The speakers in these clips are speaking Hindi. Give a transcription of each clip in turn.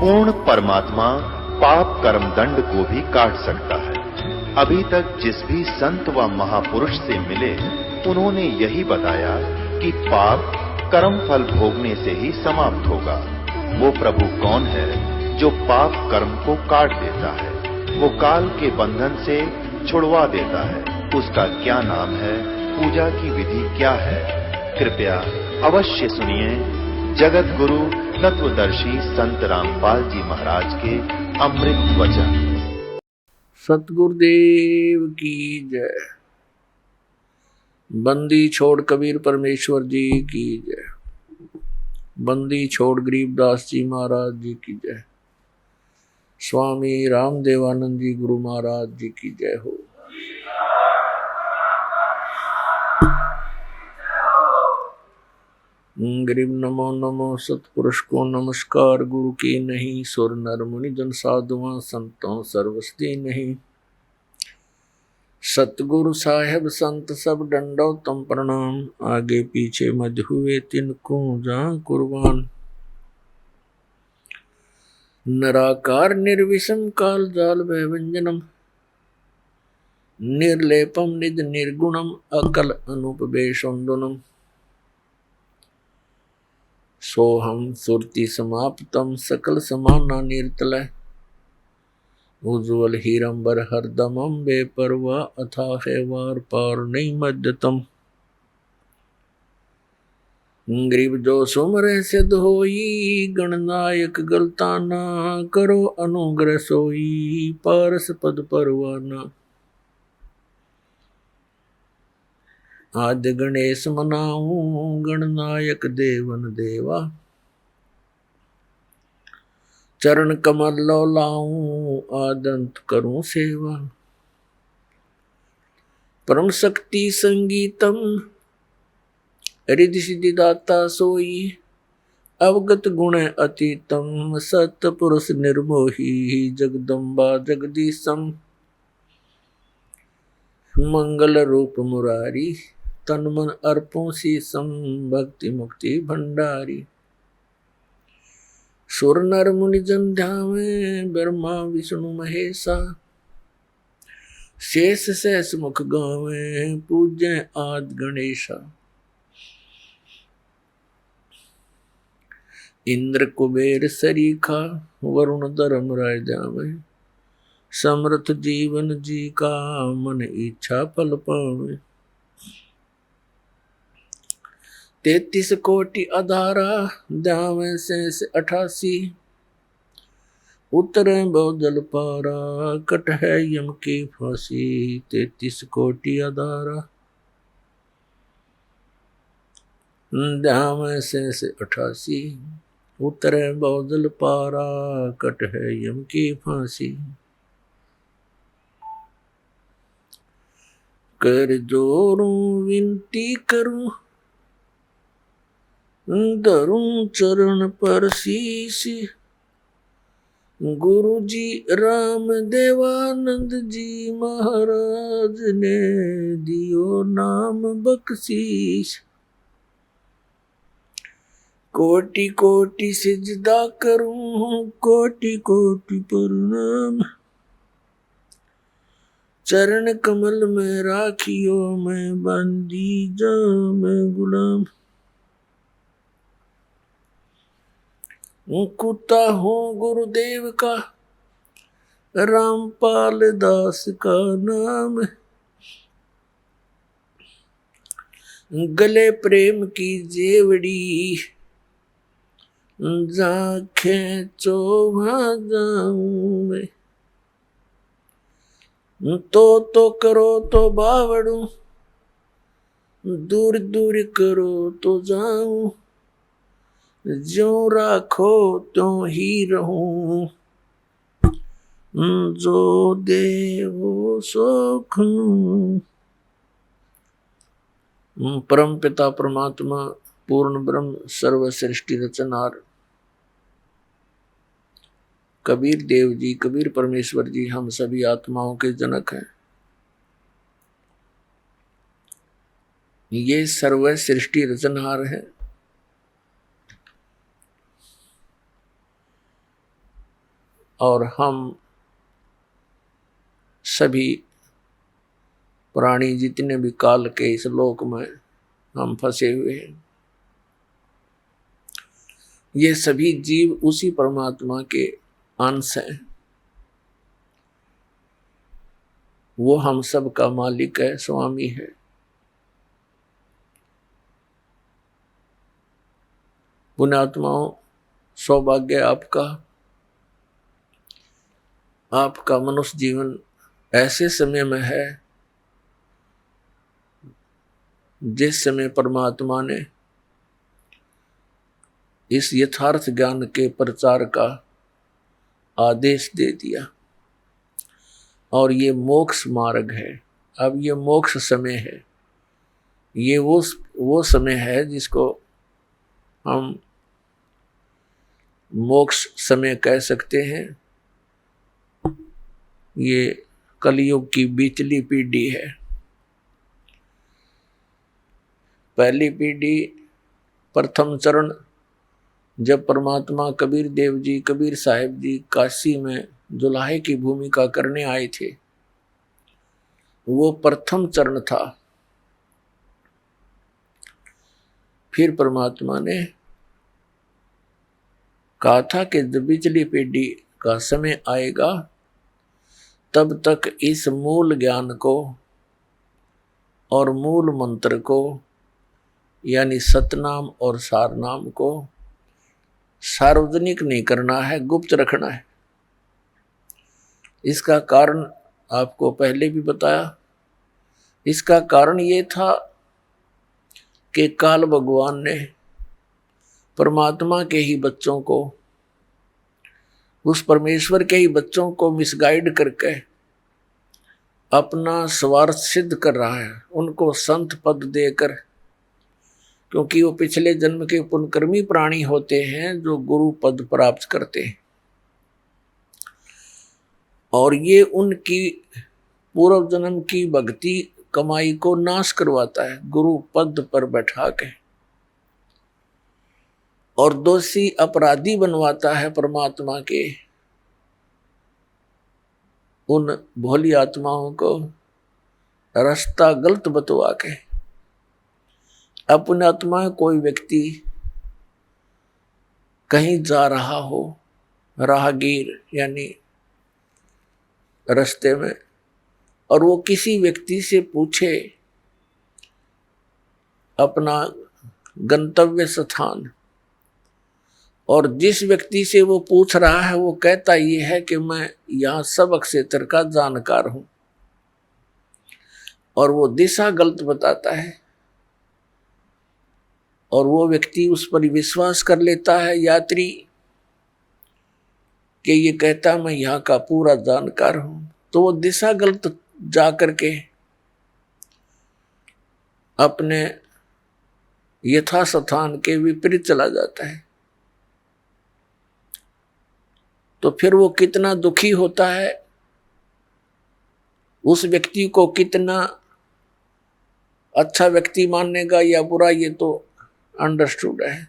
पूर्ण परमात्मा पाप कर्म दंड को भी काट सकता है। अभी तक जिस भी संत व महापुरुष से मिले उन्होंने यही बताया कि पाप कर्म फल भोगने से ही समाप्त होगा। वो प्रभु कौन है जो पाप कर्म को काट देता है, वो काल के बंधन से छुड़वा देता है। उसका क्या नाम है, पूजा की विधि क्या है? कृपया अवश्य सुनिए जगत गुरु तत्वदर्शी संत रामपाल जी महाराज के अमृत वचन। सतगुरुदेव की जय। बंदी छोड़ कबीर परमेश्वर जी की जय। बंदी छोड़ गरीबदास जी महाराज जी की जय। स्वामी रामदेवानंद जी गुरु महाराज जी की जय हो। गरीब नमो नमो सतपुरुष को नमस्कार। गुरु की नहीं सुर नर मुनि जन साधुआं संतों सर्वस्ती नहीं। सतगुरु साहेब संत सब डंडो तम प्रणाम। आगे पीछे मज हुए तिनको जहां कुर्बान। निराकार निर्विषम काल जाल व्यंजनम। निर्लेपम निज निर्गुणम अकल अनुपवेशोन्दनम। सोहम सुरति समाप्तम सकल समाना निर्तलय। उज्ज्वल हीरंबर हरदमम बेपरवा अथाह वार पार नहीं मध्यतम। गरीब जो सुमरे सिद्ध होई गणनायक गलताना। करो अनुग्रह सोई पारस पद परवाना। आद्य गणेश मनाऊं गणनायक देवन देवा। चरण कमल लो लाऊं आदंत करूं सेवा। परम शक्ति संगीतम रिद्धि सिद्धि दाता सोई। अवगत गुण अतीतम सत पुरुष निर्मोही। जगदम्बा जगदीशम मंगल रूप मुरारी। तन मन अर्पों शीसम भक्ति मुक्ति भंडारी। सुर नर मुनि जन ध्यावे ब्रह्मा विष्णु महेशा। शेष सहस मुख गावे पूज्य आद गणेशा। इंद्र कुबेर सरीखा वरुण धर्म राय जावे। समर्थ जीवन जी का मन इच्छा फल पावे। 33 कोटि अधारा ध्यावे शेष 88। उतरे बहुजल पारा कट है यम की फांसी। 33 कोटि अधारा ध्यावे शेष 88। उतरे बहुजल पारा कट है यम की फांसी। कर जोरूं विनती करूं धरूं चरण पर शीश। गुरु जी राम देवानंद जी महाराज ने दियो नाम बख्शीश। कोटि कोटि सिजदा करूं कोटि कोटि प्रणाम। चरण कमल में राखियो मैं बंदी जाम गुलाम। कुत्ता हूँ गुरुदेव का रामपाल दास का नाम। गले प्रेम की जेवड़ी जा खेचो वहाँ जाऊं मैं। तो करो तो बावड़ू दूर दूर करो तो जाऊं। ज्यों राखो त्यों ही रहूं जो देवो सो खूं। परम पिता परमात्मा पूर्ण ब्रह्म सर्व सृष्टि रचनहार कबीर देव जी कबीर परमेश्वर जी हम सभी आत्माओं के जनक हैं। ये सर्व सृष्टि रचनहार है। और हम सभी प्राणी जितने भी काल के इस लोक में हम फंसे हुए हैं, ये सभी जीव उसी परमात्मा के अंश हैं। वो हम सब का मालिक है, स्वामी है। पुण्यात्माओं, सौभाग्य आपका मनुष्य जीवन ऐसे समय में है जिस समय परमात्मा ने इस यथार्थ ज्ञान के प्रचार का आदेश दे दिया और ये मोक्ष मार्ग है। अब ये मोक्ष समय है, ये वो समय है जिसको हम मोक्ष समय कह सकते हैं। ये कलयुग की बीचली पीढ़ी है। पहली पीढ़ी, प्रथम चरण, जब परमात्मा कबीर देव जी, कबीर साहिब जी काशी में जुलाहे की भूमिका करने आए थे, वो प्रथम चरण था। फिर परमात्मा ने कहा था कि जब बिचली पीढ़ी का समय आएगा तब तक इस मूल ज्ञान को और मूल मंत्र को यानी सतनाम और सारनाम को सार्वजनिक नहीं करना है, गुप्त रखना है। इसका कारण आपको पहले भी बताया। इसका कारण ये था कि काल भगवान ने परमात्मा के ही बच्चों को, उस परमेश्वर के ही बच्चों को मिसगाइड करके अपना स्वार्थ सिद्ध कर रहा है, उनको संत पद देकर, क्योंकि वो पिछले जन्म के पुण्यकर्मी प्राणी होते हैं जो गुरु पद प्राप्त करते हैं, और ये उनकी पूर्व जन्म की भक्ति कमाई को नाश करवाता है गुरु पद पर बैठा के, और दोषी अपराधी बनवाता है परमात्मा के उन भोली आत्माओं को रास्ता गलत बतवा के। अपने आत्मा कोई व्यक्ति कहीं जा रहा हो, राहगीर यानी रास्ते में, और वो किसी व्यक्ति से पूछे अपना गंतव्य स्थान, और जिस व्यक्ति से वो पूछ रहा है वो कहता ये है कि मैं यहाँ सब क्षेत्र का जानकार हूं, और वो दिशा गलत बताता है, और वो व्यक्ति उस पर विश्वास कर लेता है यात्री कि ये कहता मैं यहाँ का पूरा जानकार हूं, तो वो दिशा गलत जा करके अपने यथास्थान के विपरीत चला जाता है। तो फिर वो कितना दुखी होता है, उस व्यक्ति को कितना अच्छा व्यक्ति मानेगा या बुरा, ये तो अंडरस्टूड है।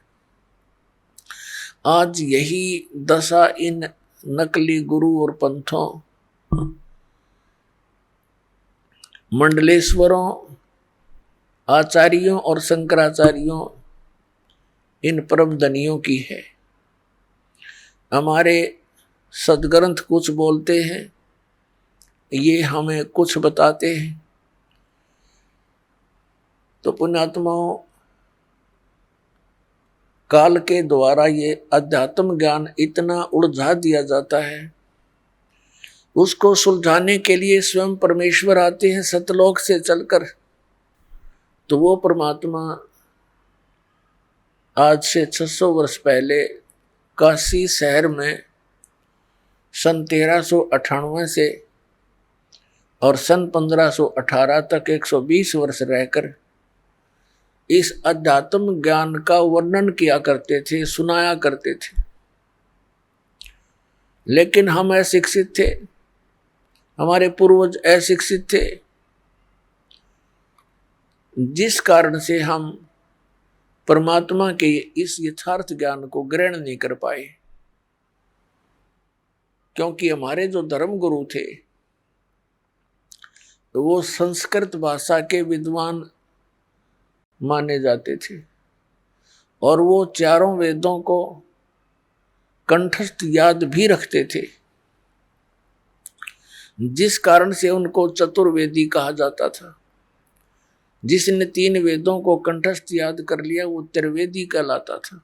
आज यही दशा इन नकली गुरु और पंथों, मंडलेश्वरों, आचार्यों और शंकराचार्यों, इन परम धनियों की है। हमारे सदग्रंथ कुछ बोलते हैं, ये हमें कुछ बताते हैं। तो पुण्यात्माओं, काल के द्वारा ये अध्यात्म ज्ञान इतना उलझा दिया जाता है, उसको सुलझाने के लिए स्वयं परमेश्वर आते हैं सतलोक से चलकर। तो वो परमात्मा आज से 600 वर्ष पहले काशी शहर में सन 1398 से और सन 1518 तक 120 वर्ष रहकर इस अध्यात्म ज्ञान का वर्णन किया करते थे, सुनाया करते थे। लेकिन हम अशिक्षित थे, हमारे पूर्वज अशिक्षित थे, जिस कारण से हम परमात्मा के इस यथार्थ ज्ञान को ग्रहण नहीं कर पाए। क्योंकि हमारे जो धर्म गुरु थे वो संस्कृत भाषा के विद्वान माने जाते थे और वो चारों वेदों को कंठस्थ याद भी रखते थे, जिस कारण से उनको चतुर्वेदी कहा जाता था। जिसने 3 वेदों को कंठस्थ याद कर लिया वो त्रिवेदी कहलाता था।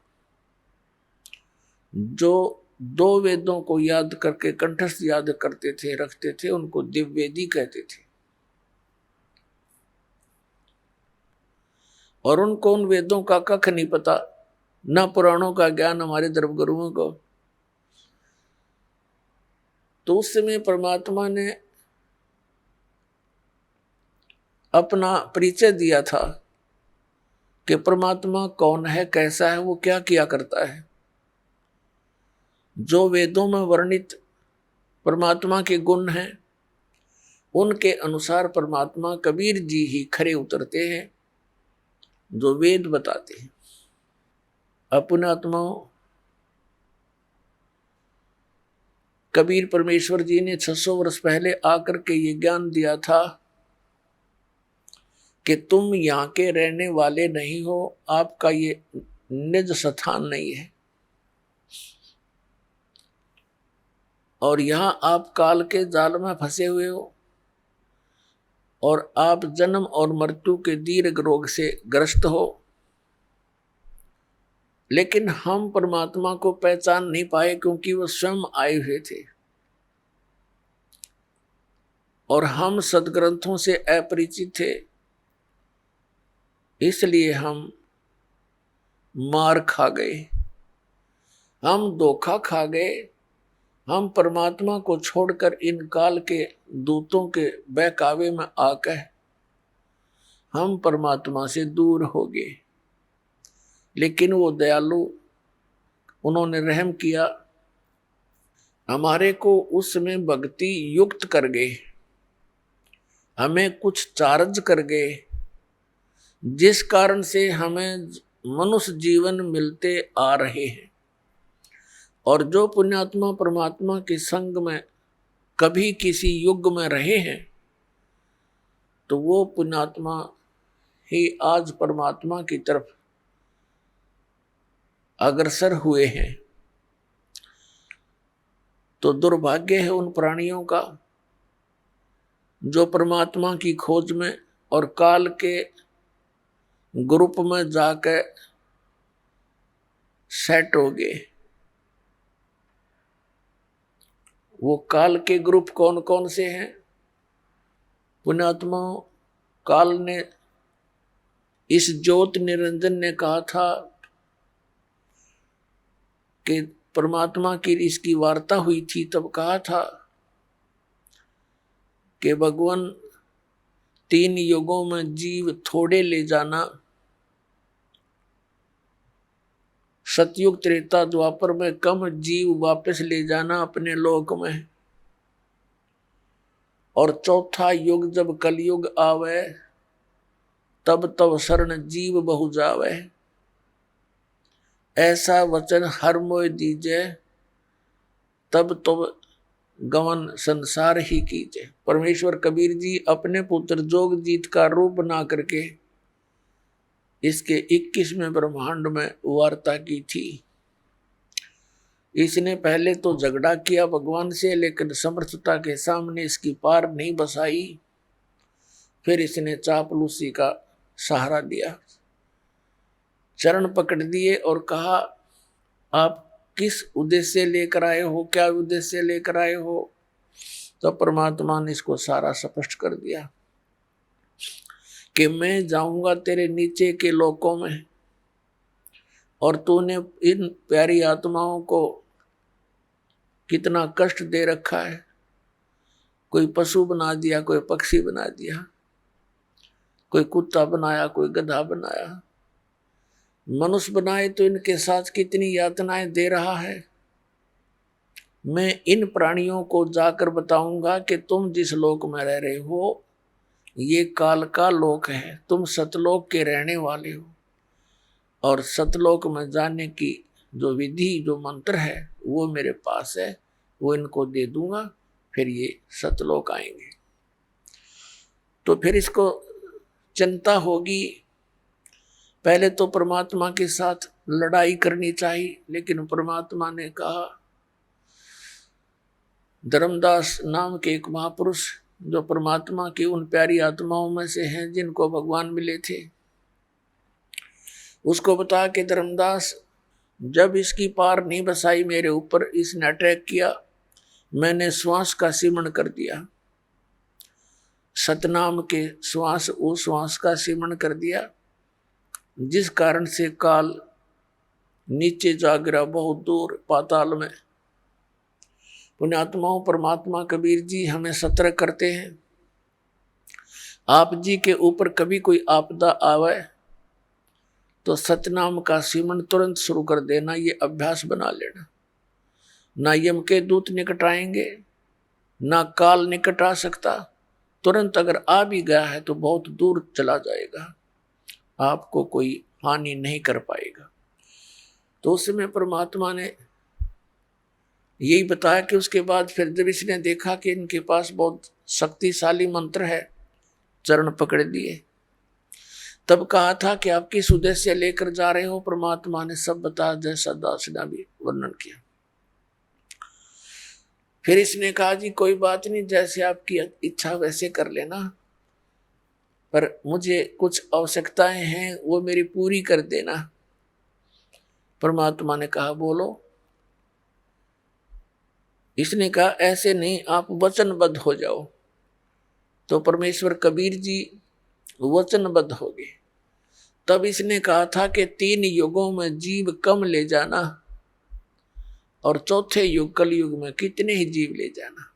जो 2 वेदों को याद करके कंठस्थ याद करते थे, रखते थे, उनको दिव्यवेदी कहते थे। और उनको उन वेदों का कख नहीं पता, न पुराणों का ज्ञान हमारे धर्मगुरुओं को। तो उस समय परमात्मा ने अपना परिचय दिया था कि परमात्मा कौन है, कैसा है, वो क्या किया करता है। जो वेदों में वर्णित परमात्मा के गुण हैं उनके अनुसार परमात्मा कबीर जी ही खरे उतरते हैं, जो वेद बताते हैं। अपने आत्माओं, कबीर परमेश्वर जी ने 600 वर्ष पहले आकर के ये ज्ञान दिया था कि तुम यहाँ के रहने वाले नहीं हो, आपका ये निज स्थान नहीं है और यहाँ आप काल के जाल में फंसे हुए हो और आप जन्म और मृत्यु के दीर्घ रोग से ग्रस्त हो। लेकिन हम परमात्मा को पहचान नहीं पाए क्योंकि वो स्वयं आए हुए थे और हम सदग्रंथों से अपरिचित थे, इसलिए हम मार खा गए, हम धोखा खा गए। हम परमात्मा को छोड़कर इन काल के दूतों के बहकावे में आकर हम परमात्मा से दूर हो गए। लेकिन वो दयालु, उन्होंने रहम किया, हमारे को उस समय भक्ति युक्त कर गए, हमें कुछ चार्ज कर गए, जिस कारण से हमें मनुष्य जीवन मिलते आ रहे हैं। और जो पुण्यात्मा परमात्मा के संग में कभी किसी युग में रहे हैं तो वो पुण्यात्मा ही आज परमात्मा की तरफ अग्रसर हुए हैं। तो दुर्भाग्य है उन प्राणियों का जो परमात्मा की खोज में और काल के ग्रुप में जाकर सेट हो गए। वो काल के ग्रुप कौन कौन से हैं? पुण्यात्मा, काल ने, इस ज्योत निरंजन ने कहा था कि परमात्मा की इसकी वार्ता हुई थी, तब कहा था कि भगवान 3 युगों में जीव थोड़े ले जाना, सतयुग त्रेता द्वापर में कम जीव वापस ले जाना अपने लोक में, और चौथा युग जब कलयुग आवे तब तब शरण जीव बहु जावे। ऐसा वचन हर मोय दीजे तब तब गवन संसार ही कीजे। परमेश्वर कबीर जी अपने पुत्र जोग जीत का रूप बना करके इसके 21वें ब्रह्मांड में वार्ता की थी। इसने पहले तो झगड़ा किया भगवान से, लेकिन समर्थता के सामने इसकी पार नहीं बसाई। फिर इसने चापलूसी का सहारा दिया, चरण पकड़ दिए और कहा, आप किस उद्देश्य लेकर आए हो, क्या उद्देश्य लेकर आए हो? तो परमात्मा ने इसको सारा स्पष्ट कर दिया कि मैं जाऊंगा तेरे नीचे के लोकों में और तूने इन प्यारी आत्माओं को कितना कष्ट दे रखा है। कोई पशु बना दिया, कोई पक्षी बना दिया, कोई कुत्ता बनाया, कोई गधा बनाया, मनुष्य बनाए तो इनके साथ कितनी यातनाएं दे रहा है। मैं इन प्राणियों को जाकर बताऊंगा कि तुम जिस लोक में रह रहे हो ये काल का लोक है, तुम सतलोक के रहने वाले हो और सतलोक में जाने की जो विधि, जो मंत्र है वो मेरे पास है, वो इनको दे दूंगा, फिर ये सतलोक आएंगे। तो फिर इसको चिंता होगी, पहले तो परमात्मा के साथ लड़ाई करनी चाहिए, लेकिन परमात्मा ने कहा, धर्मदास नाम के एक महापुरुष जो परमात्मा की उन प्यारी आत्माओं में से हैं जिनको भगवान मिले थे, उसको बता के धर्मदास जब इसकी पार नहीं बसाई मेरे ऊपर, इसने अटैक किया, मैंने श्वास का सिमरण कर दिया, सतनाम के श्वास, वो श्वास का सिमरण कर दिया, जिस कारण से काल नीचे जा गिरा बहुत दूर पाताल में। पुण्यात्माओं, परमात्मा कबीर जी हमें सतर्क करते हैं, आप जी के ऊपर कभी कोई आपदा आवे तो सतनाम का सिमरण तुरंत शुरू कर देना, ये अभ्यास बना लेना। ना यम के दूत निकट आएंगे, ना काल निकट आ सकता, तुरंत अगर आ भी गया है तो बहुत दूर चला जाएगा, आपको कोई हानि नहीं कर पाएगा। तो उस समय परमात्मा ने यही बताया कि उसके बाद फिर जब इसने देखा कि इनके पास बहुत शक्तिशाली मंत्र है, चरण पकड़ दिए, तब कहा था कि आप किस उद्देश्य लेकर जा रहे हो, परमात्मा ने सब बताया, जैसा दास ने भी वर्णन किया। फिर इसने कहा जी कोई बात नहीं, जैसे आपकी इच्छा वैसे कर लेना, पर मुझे कुछ आवश्यकताएं हैं, वो मेरी पूरी कर देना। परमात्मा ने कहा बोलो। इसने कहा ऐसे नहीं, आप वचनबद्ध हो जाओ। तो परमेश्वर कबीर जी वचनबद्ध हो गए। तब इसने कहा था कि 3 युगों में जीव कम ले जाना और चौथे युग कलयुग में कितने ही जीव ले जाना।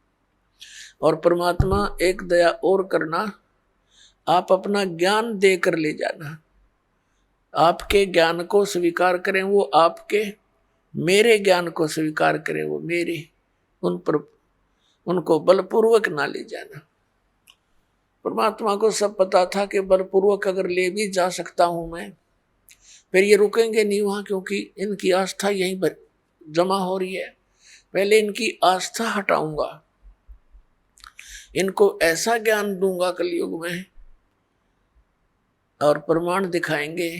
और परमात्मा एक दया और करना, आप अपना ज्ञान देकर ले जाना, आपके ज्ञान को स्वीकार करें वो आपके, मेरे ज्ञान को स्वीकार करें वो मेरे, उन पर उनको बलपूर्वक ना ले जाना। परमात्मा को सब पता था कि बलपूर्वक अगर ले भी जा सकता हूं मैं, फिर ये रुकेंगे नहीं वहां, क्योंकि इनकी आस्था यहीं पर जमा हो रही है। पहले इनकी आस्था हटाऊंगा, इनको ऐसा ज्ञान दूंगा कलयुग में और प्रमाण दिखाएंगे,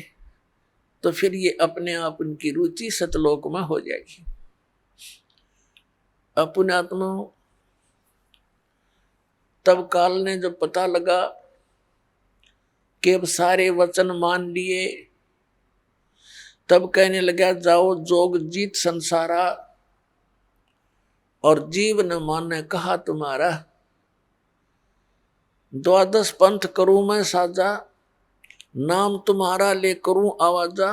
तो फिर ये अपने आप उनकी रुचि सतलोक में हो जाएगी। पुण्यात्मा, तब काल ने जब पता लगा कि अब सारे वचन मान लिए, तब कहने लगा जाओ जोग जीत संसारा और जीव न माने कहा तुम्हारा। 12 पंथ करूं मैं साजा, नाम तुम्हारा ले करूं आवाजा।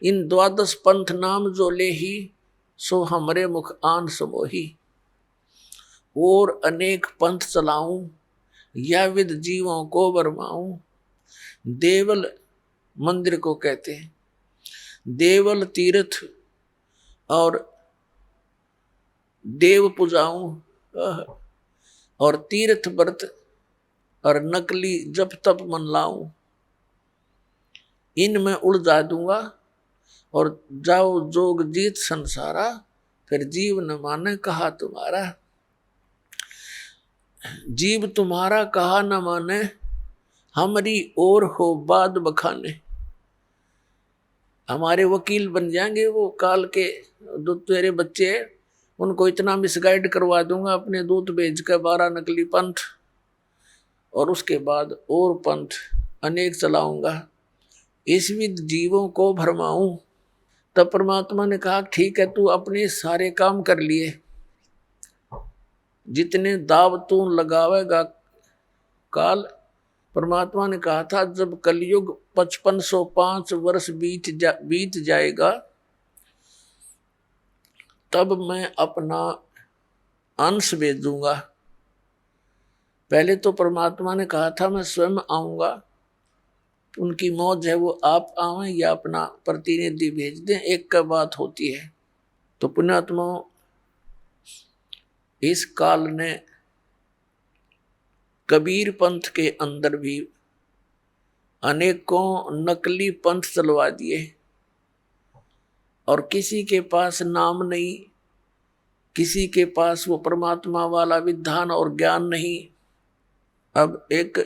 इन 12 पंथ नाम जो ले ही, सो हमरे मुख आन समोही। और अनेक पंथ चलाऊं, या विद जीवों को बरमाऊं। देवल मंदिर को कहते हैं, देवल तीर्थ और देव पूजाऊं, और तीर्थ व्रत और नकली जप तप मन लाऊं। इनमें उलझा दूंगा और जाओ जोग जीत संसारा, फिर जीव न माने कहा तुम्हारा। जीव तुम्हारा कहा न माने, हमारी और हो बाद बखाने। हमारे वकील बन जाएंगे वो काल के, जो तेरे बच्चे उनको इतना मिसगाइड करवा दूंगा, अपने दूत भेज कर 12 नकली पंथ, और उसके बाद और पंथ अनेक चलाऊंगा, इस विद जीवों को भरमाऊं। तब परमात्मा ने कहा ठीक है, तू अपने सारे काम कर लिए, जितने दाव तू लगावेगा काल। परमात्मा ने कहा था जब कलयुग 5505 वर्ष बीत जाएगा, तब मैं अपना अंश भेजूंगा। पहले तो परमात्मा ने कहा था मैं स्वयं आऊंगा, उनकी मौज है वो आप आवें या अपना प्रतिनिधि भेज दें, एक का बात होती है। तो पुण्यात्मा, इस काल ने कबीर पंथ के अंदर भी अनेकों नकली पंथ चलवा दिए, और किसी के पास नाम नहीं, किसी के पास वो परमात्मा वाला विधान और ज्ञान नहीं। अब एक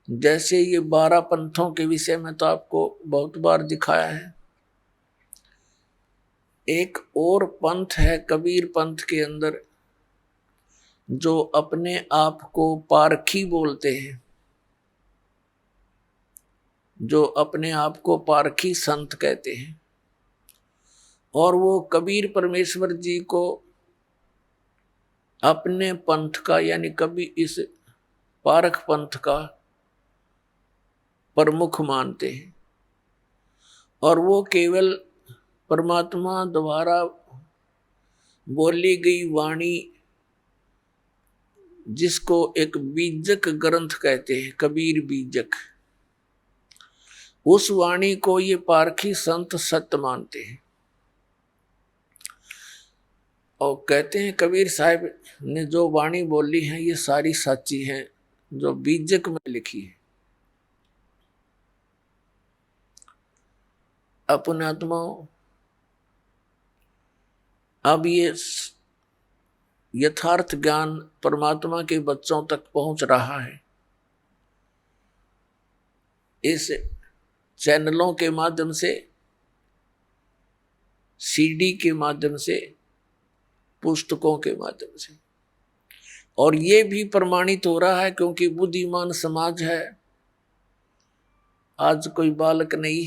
जैसे ये 12 पंथों के विषय में तो आपको बहुत बार दिखाया है। एक और पंथ है कबीर पंथ के अंदर, जो अपने आप को पारखी बोलते हैं, जो अपने आप को पारखी संत कहते हैं। और वो कबीर परमेश्वर जी को अपने पंथ का यानी कभी इस पारख पंथ का प्रमुख मानते हैं। और वो केवल परमात्मा द्वारा बोली गई वाणी, जिसको एक बीजक ग्रंथ कहते हैं, कबीर बीजक, उस वाणी को ये पारखी संत सत्य मानते हैं। और कहते हैं कबीर साहब ने जो वाणी बोली है ये सारी सच्ची है, जो बीजक में लिखी है। अपने आत्माओं, अब ये यथार्थ ज्ञान परमात्मा के बच्चों तक पहुंच रहा है। इस चैनलों के माध्यम से, सीडी के माध्यम से, पुस्तकों के माध्यम से। और ये भी प्रमाणित हो रहा है क्योंकि बुद्धिमान समाज है। आज कोई बालक नहीं,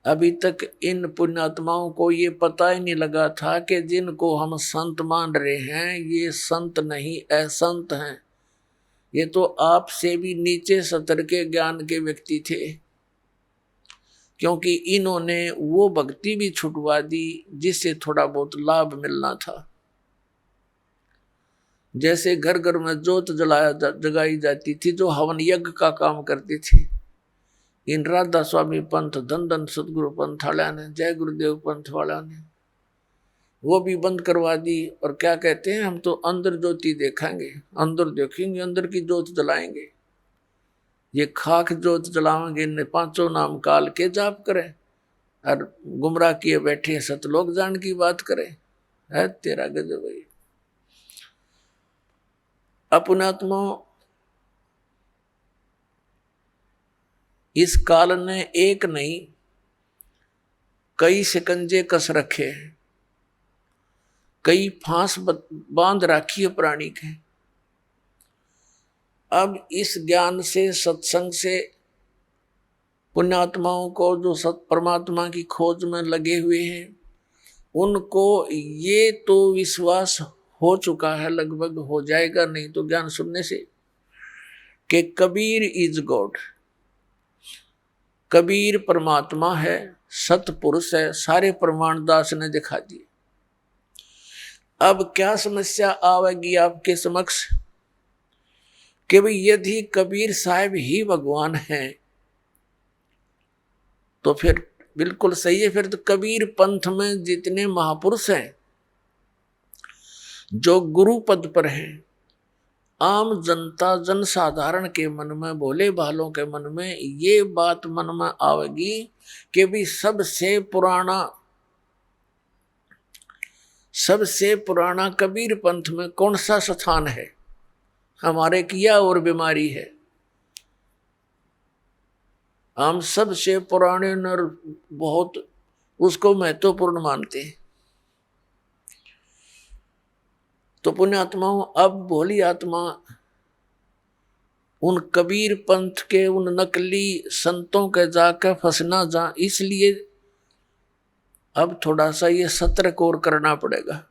अभी तक इन पुण्यात्माओं को ये पता ही नहीं लगा था कि जिनको हम संत मान रहे हैं ये संत नहीं असंत हैं। ये तो आपसे भी नीचे स्तर के ज्ञान के व्यक्ति थे, क्योंकि इन्होंने वो भक्ति भी छुटवा दी जिससे थोड़ा बहुत लाभ मिलना था। जैसे घर घर में जोत जगाई जाती थी, जो हवन यज्ञ का काम करती थी। इन राधा स्वामी पंथ, धन धन सतगुरु पंथ वाला ने, जय गुरुदेव पंथ वाला ने वो भी बंद करवा दी। और क्या कहते हैं, हम तो अंदर ज्योति देखेंगे, अंदर देखेंगे, अंदर की जोत जलाएंगे। ये खाक जोत जलाएंगे, ने पांचों नाम काल के जाप करें और गुमराह किए बैठे सतलोक जान की बात करें। है तेरा गजब भाई। अपनात्मा, इस काल ने एक नहीं कई शिकंजे कस रखे हैं, कई फांस बांध राखी है प्राणी के। अब इस ज्ञान से, सत्संग से पुण्यात्माओं को जो सत परमात्मा की खोज में लगे हुए हैं, उनको ये तो विश्वास हो चुका है, लगभग हो जाएगा नहीं तो ज्ञान सुनने से, कि कबीर इज गॉड, कबीर परमात्मा है, सतपुरुष है। सारे प्रमाण दास ने दिखा दिए। अब क्या समस्या आवेगी आपके समक्ष कि भाई यदि कबीर साहब ही भगवान हैं तो फिर बिल्कुल सही है। फिर तो कबीर पंथ में जितने महापुरुष हैं जो गुरु पद पर हैं, आम जनता जनसाधारण के मन में, भोले भालों के मन में ये बात मन में आवेगी कि भी सबसे पुराना कबीर पंथ में कौन सा स्थान है, हमारे किया और बीमारी है। हम सबसे पुराने नर बहुत उसको महत्वपूर्ण मानते हैं। तो पुण्यात्माओं, अब भोली आत्मा उन कबीर पंथ के उन नकली संतों के जाकर फंसना जा, इसलिए अब थोड़ा सा ये सतर्क और करना पड़ेगा।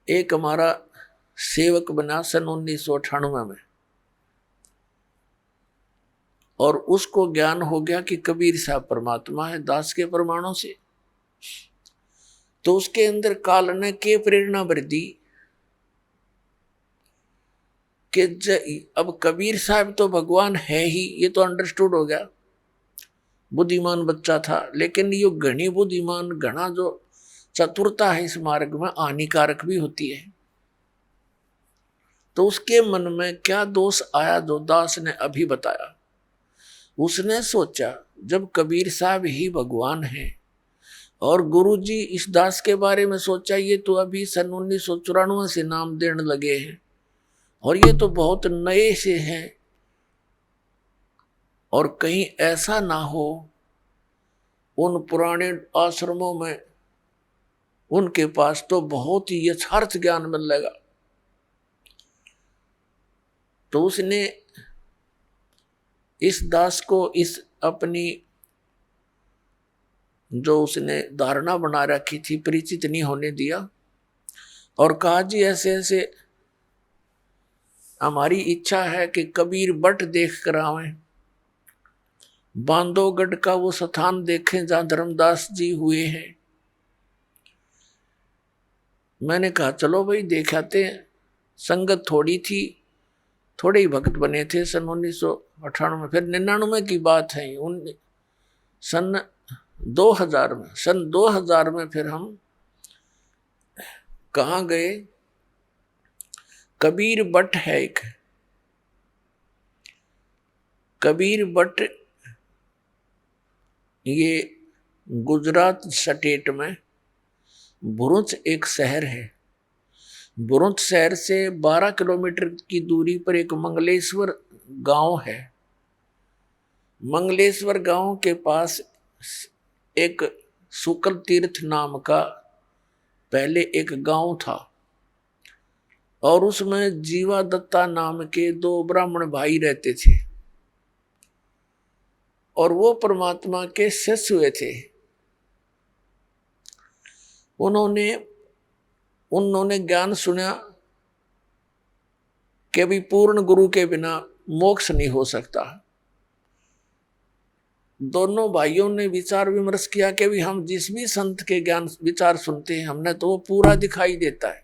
एक हमारा सेवक बना सन 1998 में, और उसको ज्ञान हो गया कि कबीर साहब परमात्मा है दास के प्रमाणों से। तो उसके अंदर काल ने के प्रेरणा भर दी कि अब कबीर साहब तो भगवान है ही, ये तो अंडरस्टूड हो गया। बुद्धिमान बच्चा था, लेकिन ये घनी बुद्धिमान, घना जो चतुरता है इस मार्ग में हानिकारक भी होती है। तो उसके मन में क्या दोष आया जो दास ने अभी बताया। उसने सोचा जब कबीर साहब ही भगवान हैं और गुरुजी इस दास के बारे में सोचा, ये तो अभी सन 1994 से नाम देने लगे हैं और ये तो बहुत नए से हैं, और कहीं ऐसा ना हो उन पुराने आश्रमों में उनके पास तो बहुत ही यथार्थ ज्ञान मिलेगा। तो उसने इस दास को इस अपनी जो उसने धारणा बना रखी थी परिचित नहीं होने दिया और कहा, जी ऐसे ऐसे हमारी इच्छा है कि कबीर बट देख कर आवें, बांधवगढ़ का वो स्थान देखें जहां धर्मदास जी हुए हैं। मैंने कहा चलो भाई देख आते हैं। संगत थोड़ी थी, थोड़े ही भक्त बने थे सन 1998, फिर 99 की बात है। सन 2000 में फिर हम कहाँ गए, कबीर बट है एक, कबीर बट ये गुजरात स्टेट में भरूच एक शहर है। भरूच शहर से 12 किलोमीटर की दूरी पर एक मंगलेश्वर गांव है। मंगलेश्वर गांव के पास एक शुक्ल तीर्थ नाम का पहले एक गांव था और उसमें जीवा दत्ता नाम के 2 ब्राह्मण भाई रहते थे और वो परमात्मा के शिष्य हुए थे। उन्होंने ज्ञान सुना कि अभी पूर्ण गुरु के बिना मोक्ष नहीं हो सकता। दोनों भाइयों ने विचार विमर्श किया कि भी हम जिस भी संत के ज्ञान विचार सुनते हैं हमने तो वो पूरा दिखाई देता है,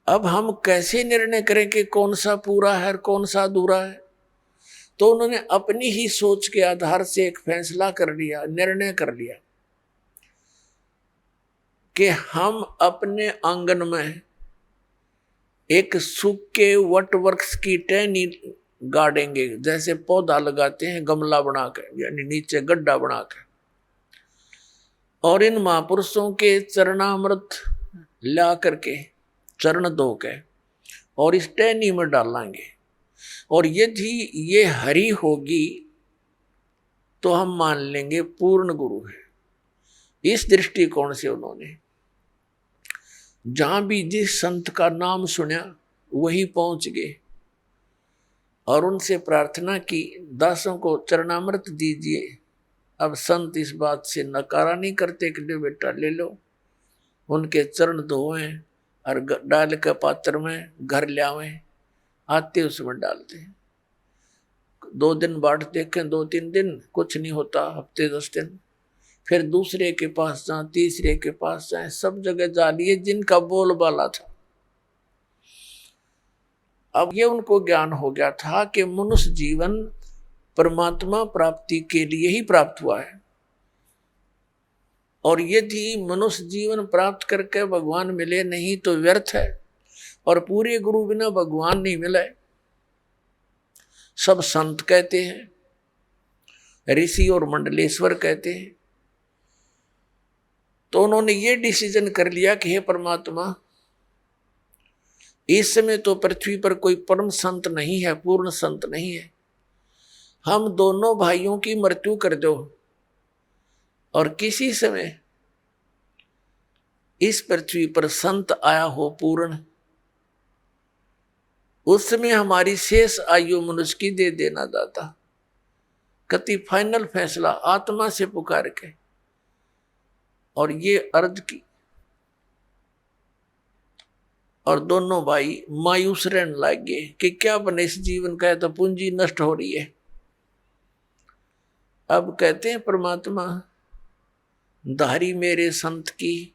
अब हम कैसे निर्णय करें कि कौन सा पूरा है और कौन सा अधूरा है। तो उन्होंने अपनी ही सोच के आधार से एक फैसला कर लिया, निर्णय कर लिया कि हम अपने आंगन में एक सूखे वट वृक्ष की टहनी गाड़ेंगे, जैसे पौधा लगाते हैं गमला बनाकर, यानी नीचे गड्ढा बनाकर, और इन महापुरुषों के चरणामृत ला करके चरण धो के और इस टहनी में डालेंगे, और यदि ये हरी होगी तो हम मान लेंगे पूर्ण गुरु है। इस दृष्टिकोण से उन्होंने जहां भी जिस संत का नाम सुना वहीं पहुंच गए और उनसे प्रार्थना की, दासों को चरणामृत दीजिए। अब संत इस बात से नकारा नहीं करते कि ले बेटा ले लो, उनके चरण धोएं और डाल के पात्र में घर ले आवें, आते उसमें डालते हैं। 2 दिन बाट देखें, 2-3 दिन कुछ नहीं होता, हफ्ते 10 दिन, फिर दूसरे के पास जाए, तीसरे के पास जाए, सब जगह जा लिए जिनका बोलबाला था। अब ये उनको ज्ञान हो गया था कि मनुष्य जीवन परमात्मा प्राप्ति के लिए ही प्राप्त हुआ है, और यदि मनुष्य जीवन प्राप्त करके भगवान मिले नहीं तो व्यर्थ है, और पूरे गुरु बिना भगवान नहीं मिले। सब संत कहते हैं, ऋषि और मंडलेश्वर कहते हैं। तो उन्होंने ये डिसीजन कर लिया कि हे परमात्मा, इस समय तो पृथ्वी पर कोई परम संत नहीं है, पूर्ण संत नहीं है, हम दोनों भाइयों की मृत्यु कर दो और किसी समय इस पृथ्वी पर संत आया हो पूर्ण, उस समय हमारी शेष आयु मनुष्य की दे देना दाता। कति फाइनल फैसला आत्मा से पुकार के और ये अर्ज की, और दोनों भाई मायूस रहने लग गए कि क्या बने इस जीवन का, तो पूंजी नष्ट हो रही है। अब कहते हैं परमात्मा, धारी मेरे संत की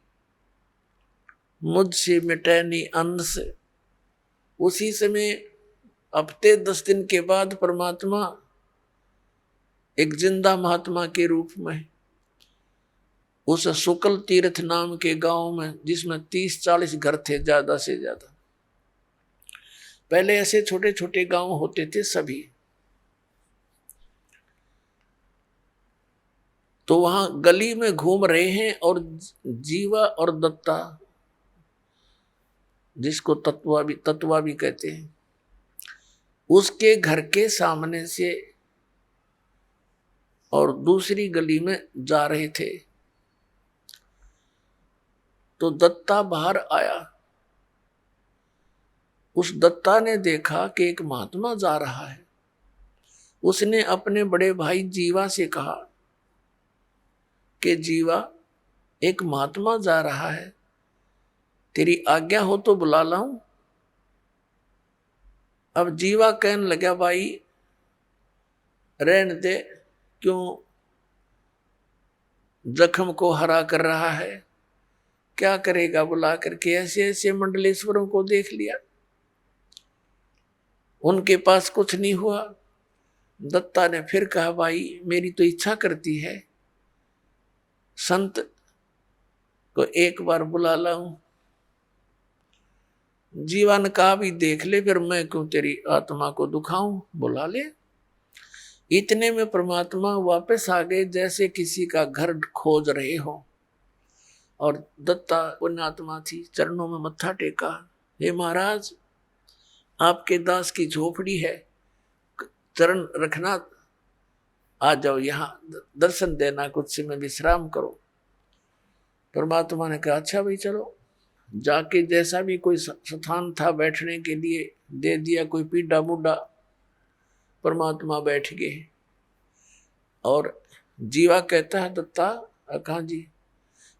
मुझसे मिटे नहीं अंश। उसी समय हफ्ते 10 दिन के बाद परमात्मा एक जिंदा महात्मा के रूप में उस शुक्ल तीर्थ नाम के गांव में, जिसमें 30-40 घर थे ज्यादा से ज्यादा, पहले ऐसे छोटे छोटे गांव होते थे सभी, तो वहां गली में घूम रहे हैं और जीवा और दत्ता, जिसको तत्वा भी कहते हैं, उसके घर के सामने से और दूसरी गली में जा रहे थे। तो दत्ता बाहर आया। उस दत्ता ने देखा कि एक महात्मा जा रहा है। उसने अपने बड़े भाई जीवा से कहा कि जीवा, एक महात्मा जा रहा है, तेरी आज्ञा हो तो बुला लाऊं। अब जीवा कहने लगा, भाई रहने दे, क्यों जख्म को हरा कर रहा है, क्या करेगा बुला करके। ऐसे ऐसे मंडलेश्वरों को देख लिया, उनके पास कुछ नहीं हुआ। दत्ता ने फिर कहा, भाई मेरी तो इच्छा करती है संत को एक बार बुला लाऊं। जीवा ने कहा, भी देख ले, फिर मैं क्यों तेरी आत्मा को दुखाऊं, बुला ले। इतने में परमात्मा वापस आ गए, जैसे किसी का घर खोज रहे हो। और दत्ता पुण्यात्मा थी, चरणों में मत्था टेका, हे महाराज, आपके दास की झोपड़ी है, चरण रखना, आ जाओ यहाँ दर्शन देना, कुछ समय विश्राम करो। परमात्मा ने कहा, अच्छा भाई चलो। जाके जैसा भी कोई स्थान था बैठने के लिए दे दिया, कोई पीढ़ा बूढ़ा, परमात्मा बैठ गए। और जीवा कहता है, दत्ता कहाँ जी,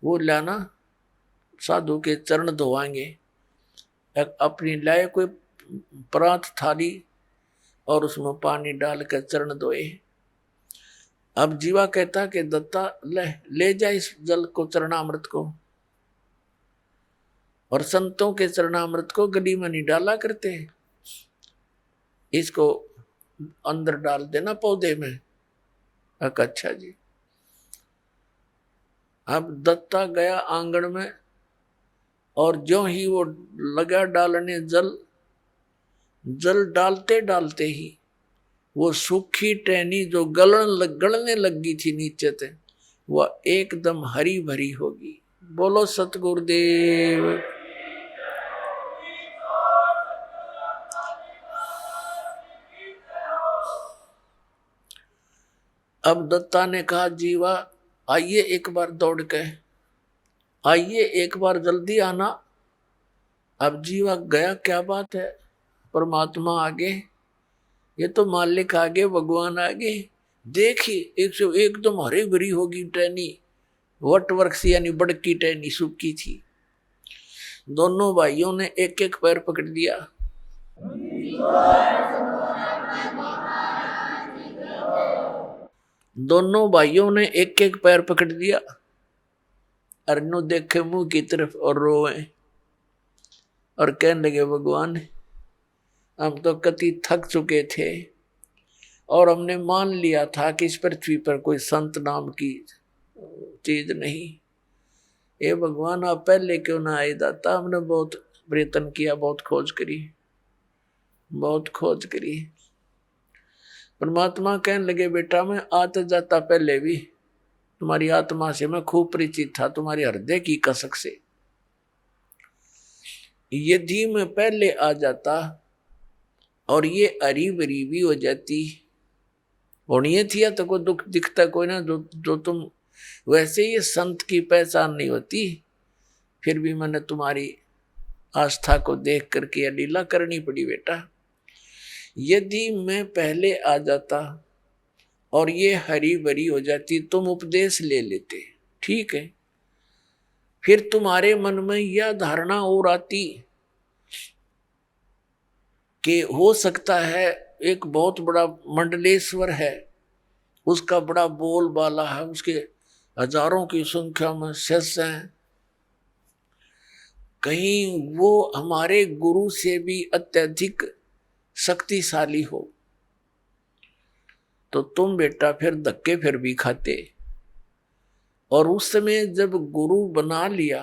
वो लाना, साधु के चरण धोवाएंगे। अपनी लाए कोई परात थाली और उसमें पानी डालकर चरण धोए। अब जीवा कहता कि दत्ता ले जा इस जल को, चरणामृत को, और संतों के चरणामृत को गली में नहीं डाला करते, इसको अंदर डाल देना पौधे में। अच्छा जी। अब दत्ता गया आंगन में, और जो ही वो लगा डालने जल डालते डालते ही वो सूखी टहनी जो गलने लगी थी नीचे से, वह एकदम हरी भरी होगी। बोलो सतगुरुदेव। अब दत्ता ने कहा, जीवा आइए एक बार दौड़ के, आइए एक बार जल्दी आना। अब जीवा गया, क्या बात है, परमात्मा आगे, ये तो मालिक आगे, भगवान आगे। देखिए एकदम हरी भरी होगी टहनी, वट वृक्ष यानी बड़की टहनी सूखी थी। दोनों भाइयों ने एक एक पैर पकड़ लिया। दोनों भाइयों ने एक एक पैर पकड़ लिया। अरनो देखे मुंह की तरफ और रोए और कहने लगे, भगवान हम तो कति थक चुके थे और हमने मान लिया था कि इस पृथ्वी पर कोई संत नाम की चीज नहीं। ये भगवान आप पहले क्यों ना आए दाता, हमने बहुत प्रयत्न किया, बहुत खोज करी। परमात्मा कहने लगे, बेटा मैं आता जाता पहले भी तुम्हारी आत्मा से मैं खूब परिचित था, तुम्हारे हृदय की कसक से। यदि मैं पहले आ जाता और ये हरी भरी भी हो जाती, होनी थी तो कोई दुख दिखता कोई ना, जो तुम वैसे ये संत की पहचान नहीं होती। फिर भी मैंने तुम्हारी आस्था को देख करके यह लीला करनी पड़ी बेटा। यदि मैं पहले आ जाता और ये हरी भरी हो जाती, तुम उपदेश ले लेते, ठीक है, फिर तुम्हारे मन में यह धारणा और आती कि हो सकता है एक बहुत बड़ा मंडलेश्वर है, उसका बड़ा बोलबाला है, उसके हजारों की संख्या में शिष्य हैं, कहीं वो हमारे गुरु से भी अत्यधिक शक्तिशाली हो, तो तुम बेटा फिर धक्के फिर भी खाते। और उस समय जब गुरु बना लिया,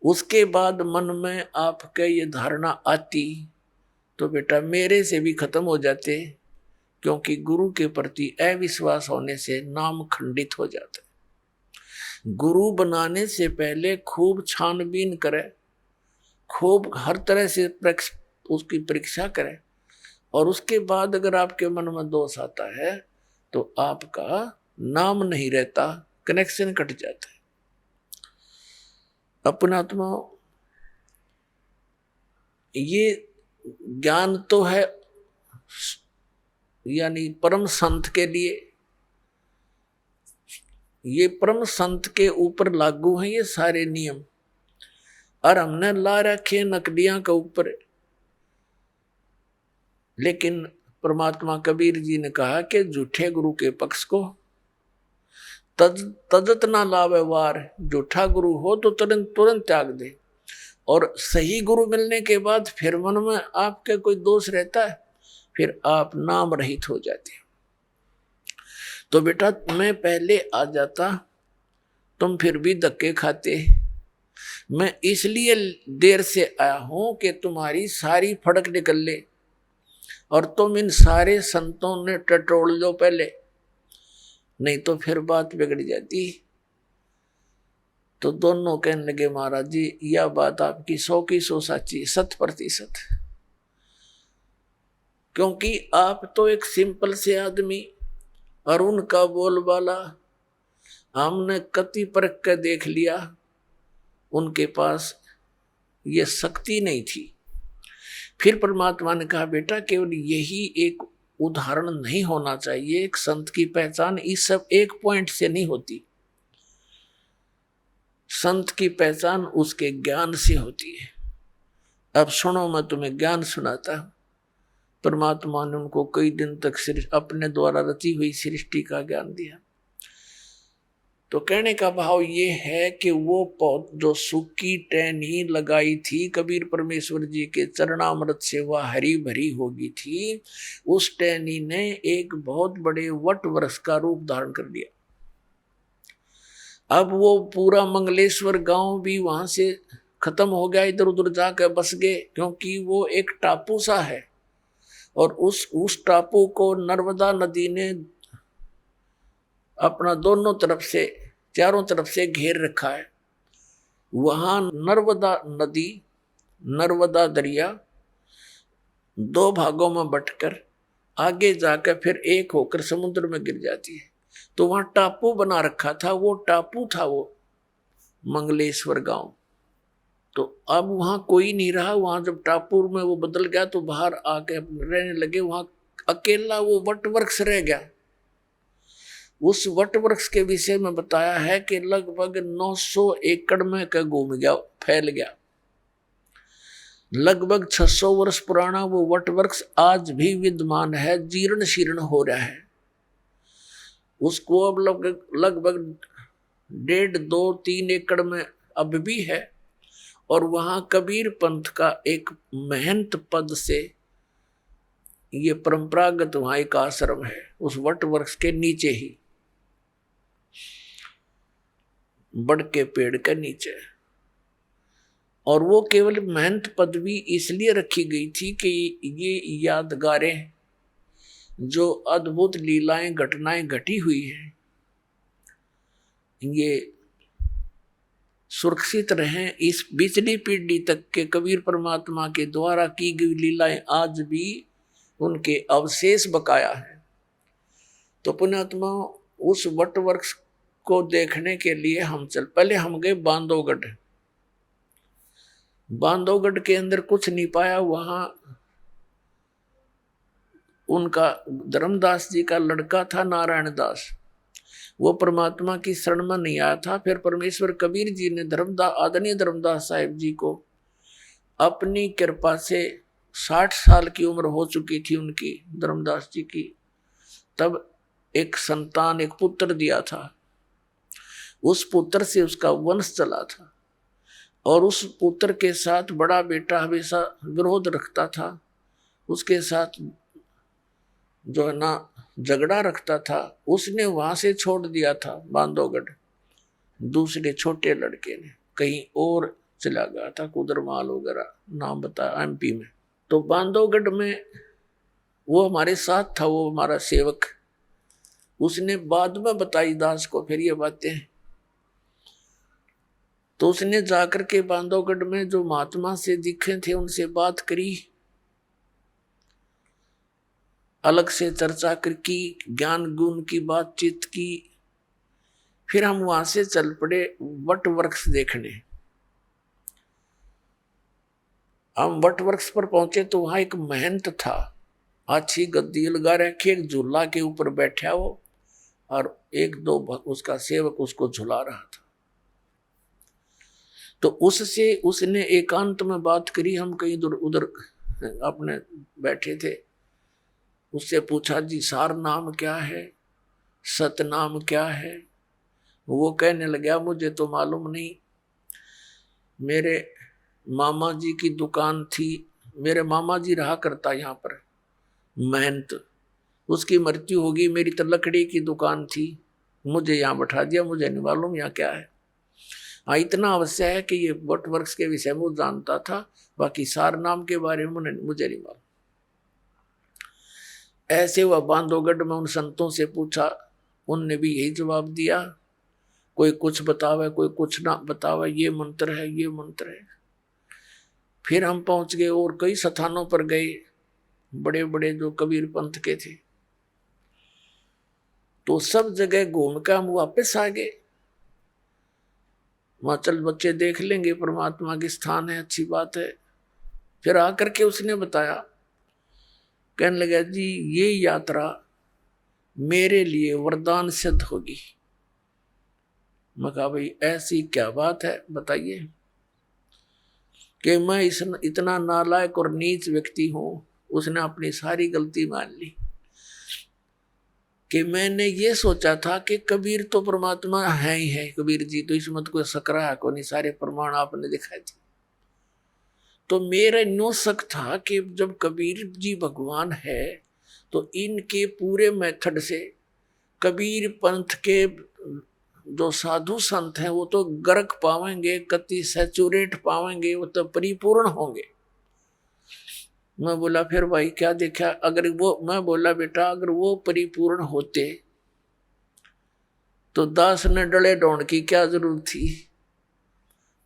उसके बाद मन में आपके ये धारणा आती, तो बेटा मेरे से भी खत्म हो जाते, क्योंकि गुरु के प्रति अविश्वास होने से नाम खंडित हो जाता है। गुरु बनाने से पहले खूब छानबीन करे, खूब हर तरह से उसकी परीक्षा करे, और उसके बाद अगर आपके मन में दोष आता है तो आपका नाम नहीं रहता, कनेक्शन कट जाता है। अपनात्मा ये ज्ञान तो है यानी परम संत के लिए, ये परम संत के ऊपर लागू हैं ये सारे नियम, और हमने ला रखे नकलियां के ऊपर। लेकिन परमात्मा कबीर जी ने कहा कि झूठे गुरु के पक्ष को तजत ना लावे वार, झूठा गुरु हो तो तुरंत तुरंत त्याग दे, और सही गुरु मिलने के बाद फिर मन में आपके कोई दोष रहता है, फिर आप नाम रहित हो जाते। तो बेटा मैं पहले आ जाता, तुम फिर भी धक्के खाते। मैं इसलिए देर से आया हूं कि तुम्हारी सारी फड़क निकल ले, और तुम इन सारे संतों ने टटोल लो पहले, नहीं तो फिर बात बिगड़ जाती। तो दोनों कहने लगे महाराज जी यह बात आपकी 100 की 100 सच्ची, 100%। क्योंकि आप तो एक सिंपल से आदमी, और उनका बोलबाला हमने कति परख कर देख लिया, उनके पास ये शक्ति नहीं थी। फिर परमात्मा ने कहा बेटा केवल यही एक उदाहरण नहीं होना चाहिए, एक संत की पहचान इस सब एक पॉइंट से नहीं होती। संत की पहचान उसके ज्ञान से होती है। अब सुनो मैं तुम्हें ज्ञान सुनाता हूं। परमात्मा ने उनको कई दिन तक अपने द्वारा रची हुई सृष्टि का ज्ञान दिया। तो कहने का भाव ये है कि वो जो सूखी टहनी लगाई थी कबीर परमेश्वर जी के चरणामृत से वह हरी भरी होगी थी, उस टहनी ने एक बहुत बड़े वट वृक्ष का रूप धारण कर लिया। अब वो पूरा मंगलेश्वर गांव भी वहां से खत्म हो गया, इधर उधर जाकर बस गए, क्योंकि वो एक टापू सा है, और उस टापू को नर्मदा नदी ने अपना दोनों तरफ से, चारों तरफ से घेर रखा है। वहां नर्मदा नदी, नर्मदा दरिया 2 भागों में बंटकर आगे जाकर फिर एक होकर समुद्र में गिर जाती है। तो वहां टापू बना रखा था, वो टापू था वो मंगलेश्वर गांव। तो अब वहां कोई नहीं रहा। वहां जब टापू में वो बदल गया तो बाहर आके रहने लगे। वहां अकेला वो वट वृक्ष रह गया। उस वट वृक्ष के विषय में बताया है कि लगभग 900 एकड़ में का घूम गया, फैल गया। लगभग 600 वर्ष पुराना वो वट वृक्ष आज भी विद्यमान है, जीर्ण शीर्ण हो रहा है। उसको अब लगभग 1.5, 2, 3 एकड़ में अब भी है। और वहां कबीर पंथ का एक महंत पद से ये परंपरागत वहां एक आश्रम है, उस वट वृक्ष के नीचे ही, बड़ के पेड़ के नीचे। और वो केवल महंत पदवी इसलिए रखी गई थी कि ये यादगारें, जो अद्भुत लीलाएं घटनाएं घटी हुई हैं, ये सुरक्षित रहें। इस पिछली पीढ़ी तक के कबीर परमात्मा के द्वारा की गई लीलाएं आज भी उनके अवशेष बकाया है। तो पुण्यात्मा उस वट वृक्ष को देखने के लिए पहले हम गए बांधवगढ़। बांधवगढ़ के अंदर कुछ नहीं पाया। वहां उनका धर्मदास जी का लड़का था नारायण दास, वो परमात्मा की शरण में नहीं आया था। फिर परमेश्वर कबीर जी ने आदरणीय धर्मदास साहिब जी को अपनी कृपा से 60 साल की उम्र हो चुकी थी उनकी, धर्मदास जी की, तब एक संतान, एक पुत्र दिया था। उस पुत्र से उसका वंश चला था, और उस पुत्र के साथ बड़ा बेटा हमेशा विरोध रखता था, उसके साथ जो है ना झगड़ा रखता था। उसने वहां से छोड़ दिया था बांधवगढ़। दूसरे छोटे लड़के ने कहीं और चला गया था, कुदरमाल वगैरह नाम बताया, MP में। तो बांधवगढ़ में वो हमारे साथ था, वो हमारा सेवक। उसने बाद में बताई दास को फिर ये बातें। तो उसने जाकर के बांधवगढ़ में जो महात्मा से दिखे थे उनसे बात करी, अलग से चर्चा की, ज्ञान गुण की बातचीत की। फिर हम वहां से चल पड़े वट वृक्ष देखने। हम वट वृक्ष पर पहुंचे तो वहां एक महंत था, अच्छी गद्दी लगा रखी, एक झूला के ऊपर बैठा वो, और एक दो उसका सेवक उसको झुला रहा था। तो उससे उसने एकांत में बात करी। हम कहीं उधर अपने बैठे थे। उससे पूछा, जी सार नाम क्या है, सत नाम क्या है? वो कहने लगा, मुझे तो मालूम नहीं। मेरे मामा जी की दुकान थी, मेरे मामा जी रहा करता यहाँ पर महंत, उसकी मृत्यु होगी, मेरी तो लकड़ी की दुकान थी, मुझे यहाँ बैठा दिया, मुझे नहीं मालूम यहाँ क्या है। हाँ, इतना अवश्य है कि ये वट वृक्ष के विषय में जानता था, बाकी सार नाम के बारे में मुझे नहीं मालूम। ऐसे वह बांधवगढ़ में उन संतों से पूछा, उनने भी यही जवाब दिया, कोई कुछ बतावे, कोई कुछ ना बतावे, ये मंत्र है, ये मंत्र है। फिर हम पहुंच गए और कई स्थानों पर गए, बड़े बड़े जो कबीर पंथ के थे। तो सब जगह घूम कर हम वापस आ गए। वहां चल बच्चे देख लेंगे, परमात्मा के स्थान है, अच्छी बात है। फिर आकर के उसने बताया, कहने लगा, जी ये यात्रा मेरे लिए वरदान सिद्ध होगी। मैं कहा, भाई ऐसी क्या बात है, बताइए। कि मैं इतना नालायक और नीच व्यक्ति हूं। उसने अपनी सारी गलती मान ली कि मैंने ये सोचा था कि कबीर तो परमात्मा है ही है, कबीर जी तो इसमें तो कोई सकरा है को नहीं, सारे प्रमाण आपने दिखाए थे। तो मेरा नो शक था कि जब कबीर जी भगवान है तो इनके पूरे मेथड से कबीर पंथ के जो साधु संत हैं वो तो गर्क पावेंगे, कति सैचुरेट पावेंगे, वो तो परिपूर्ण होंगे। मैं बोला, फिर भाई क्या देखा? अगर वो, मैं बोला, बेटा अगर वो परिपूर्ण होते तो दास ने डले ढोंड की क्या जरूरत थी?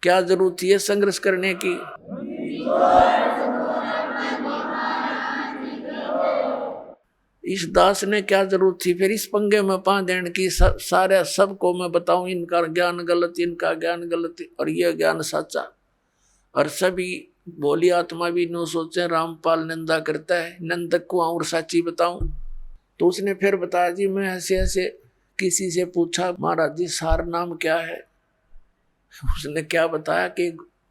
क्या जरूरत थी ये संघर्ष करने की? इस दास ने क्या जरूरत थी फिर इस पंगे में पा देने की? सारे सबको मैं बताऊं इनका ज्ञान गलत, इनका ज्ञान गलत और ये ज्ञान सच्चा। और सभी बोली आत्मा भी नो सोचे, रामपाल निंदा करता है, नंदक को और सच्ची बताऊं। तो उसने फिर बताया, जी मैं ऐसे ऐसे किसी से पूछा, महाराज जी सार नाम क्या है? उसने क्या बताया कि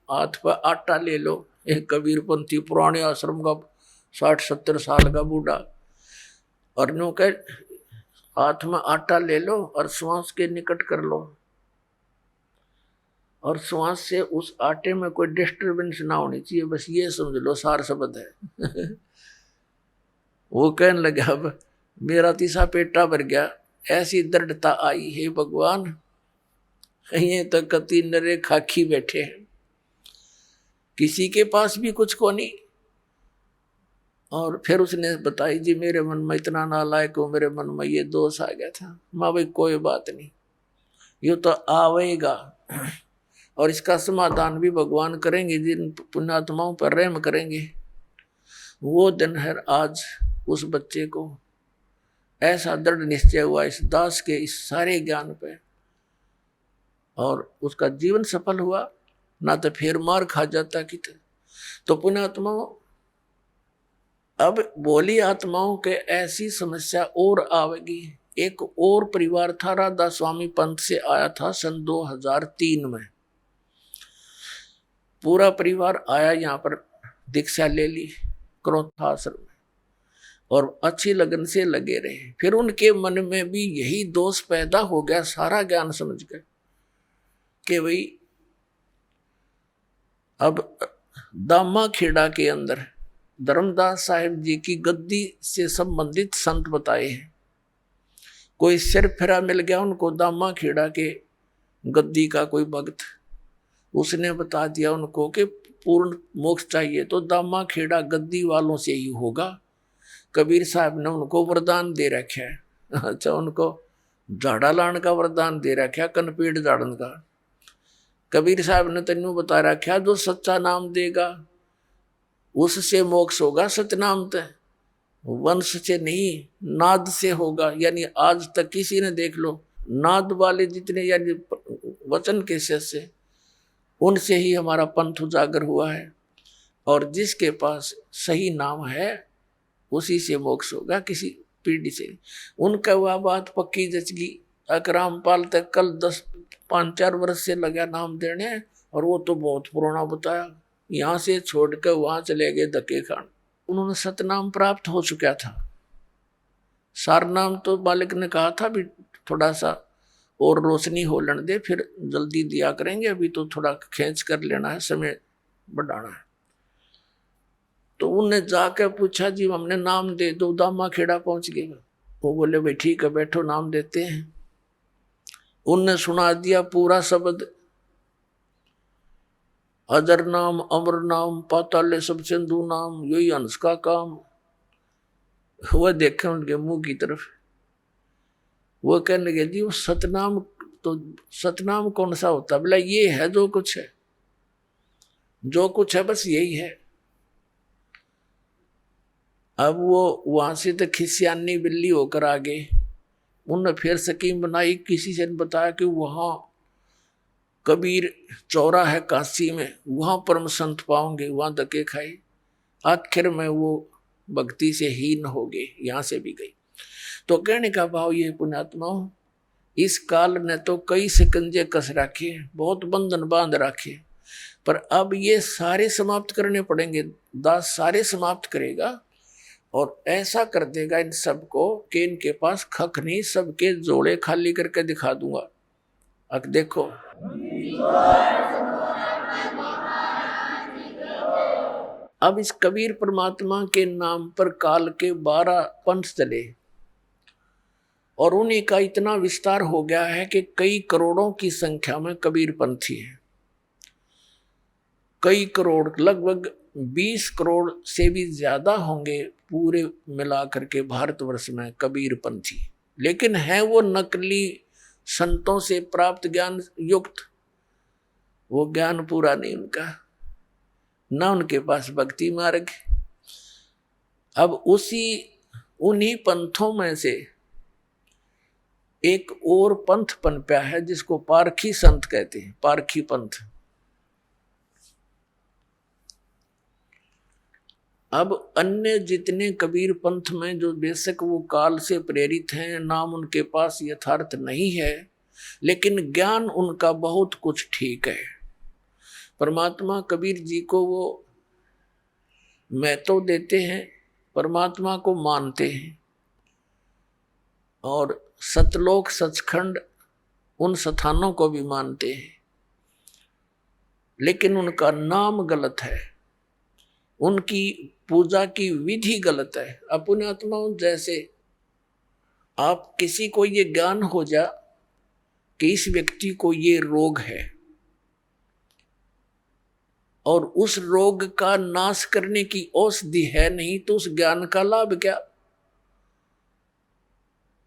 हाथ पर आटा ले लो। एक कबीरपंथी पुराने आश्रम का 60-70 साल का बूढ़ा, और नो कह हाथ में आटा ले लो और श्वास के निकट कर लो, और श्वास से उस आटे में कोई डिस्टर्बेंस ना होनी चाहिए, बस ये समझ लो सार शब्द है। वो कहने लगा, अब मेरा तीसरा पेटा भर गया, ऐसी दृढ़ता आई, हे भगवान ये तो कति नरे खाकी बैठे हैं, किसी के पास भी कुछ को नहीं। और फिर उसने बताई, जी मेरे मन में इतना नालायक हो, मेरे मन में ये दोष आ गया था। माँ भाई कोई बात नहीं, ये तो आवेगा और इसका समाधान भी भगवान करेंगे, जिन पुण्यात्माओं पर रहम करेंगे। वो दिन है आज। उस बच्चे को ऐसा दृढ़ निश्चय हुआ इस दास के इस सारे ज्ञान पे, और उसका जीवन सफल हुआ, ना तो फिर मार खा जाता कितने। तो पुण्यात्माओं, अब बोली आत्माओं के ऐसी समस्या और आवेगी। एक और परिवार था, राधा स्वामी पंथ से आया था सन 2003 में। पूरा परिवार आया यहाँ पर, दीक्षा ले ली क्रोथा आश्रम में, और अच्छी लगन से लगे रहे। फिर उनके मन में भी यही दोष पैदा हो गया, सारा ज्ञान समझ गए कि भाई अब दामा खेड़ा के अंदर धर्मदास साहिब जी की गद्दी से संबंधित संत बताए हैं। कोई सिर फिरा मिल गया उनको दामा खेड़ा के गद्दी का कोई भक्त, उसने बता दिया उनको कि पूर्ण मोक्ष चाहिए तो दामा खेड़ा गद्दी वालों से ही होगा, कबीर साहब ने उनको वरदान दे रखा है। अच्छा, उनको झाड़ा लाने का वरदान दे रखा, कनपीड़ झाड़न का। कबीर साहब ने तेनू बता रखा, जो सच्चा नाम देगा उससे मोक्ष होगा सतनाम ते, वंश से नहीं नाद से होगा। यानी आज तक किसी ने देख लो नाद वाले जितने यानी वचन के से उनसे ही हमारा पंथ उजागर हुआ है। और जिसके पास सही नाम है उसी से मोक्ष होगा, किसी पीढ़ी से। उनका वह बात पक्की जच गई। अकराम पाल तक कल 5-4 वर्ष से लगा नाम देने, और वो तो बहुत पुराना बताया। यहाँ से छोड़कर वहां चले गए धक्के खान। उन्होंने सतनाम प्राप्त हो चुका था। सार नाम तो बालक ने कहा था भी थोड़ा सा और रोशनी हो लेने दे, फिर जल्दी दिया करेंगे, अभी तो थोड़ा खींच कर लेना है, समय बढ़ाना है। तो उन्हें जाकर पूछा, जी हमने नाम दे दो। दामा खेड़ा पहुंच गए। वो बोले भाई ठीक है बैठो, नाम देते हैं। उनने सुना दिया पूरा शब्द, अजर नाम अमर नाम पाताले सब सिंधु नाम, यही हंस का काम। वह देखे उनके मुंह की तरफ, वो कहने लगे जी वो सतनाम, तो सतनाम कौन सा होता? बोला ये है जो कुछ है, जो कुछ है बस यही है। अब वो वहां से तो खिसियानी बिल्ली होकर आ गए। उन्होंने फिर स्कीम बनाई, किसी से बताया कि वहां कबीर चौरा है काशी में, वहां परम संत पाओगे, वहां धक्के खाए। आखिर में वो भक्ति से हीन हो गए, यहां से भी गई। तो कहने का भाव ये पुण्यात्माओं, इस काल ने तो कई शिकंजे कस रखे, बहुत बंधन बांध रखे, पर अब ये सारे समाप्त करने पड़ेंगे। दास सारे समाप्त करेगा और ऐसा कर देगा इन सबको कि इनके पास खख नहीं, सबके जोड़े खाली करके दिखा दूंगा। अब देखो अब इस कबीर परमात्मा के नाम पर काल के 12 पंथ चले, और उन्हीं का इतना विस्तार हो गया है कि कई करोड़ों की संख्या में कबीर पंथी है। कई करोड़, लगभग 20 करोड़ से भी ज्यादा होंगे पूरे मिलाकर के भारतवर्ष में कबीर पंथी। लेकिन है वो नकली संतों से प्राप्त ज्ञान युक्त, वो ज्ञान पूरा नहीं उनका, ना उनके पास भक्ति मार्ग। अब उन्हीं पंथों में से एक और पंथ पनपा है जिसको पारखी संत कहते हैं, पारखी पंथ। अब अन्य जितने कबीर पंथ में जो बेशक वो काल से प्रेरित हैं, नाम उनके पास यथार्थ नहीं है, लेकिन ज्ञान उनका बहुत कुछ ठीक है। परमात्मा कबीर जी को वो महत्व देते हैं, परमात्मा को मानते हैं, और सतलोक सचखंड उन स्थानों को भी मानते हैं, लेकिन उनका नाम गलत है, उनकी पूजा की विधि गलत है। अपने आत्माओं, जैसे आप किसी को ये ज्ञान हो जा कि इस व्यक्ति को ये रोग है और उस रोग का नाश करने की औषधि है नहीं, तो उस ज्ञान का लाभ क्या?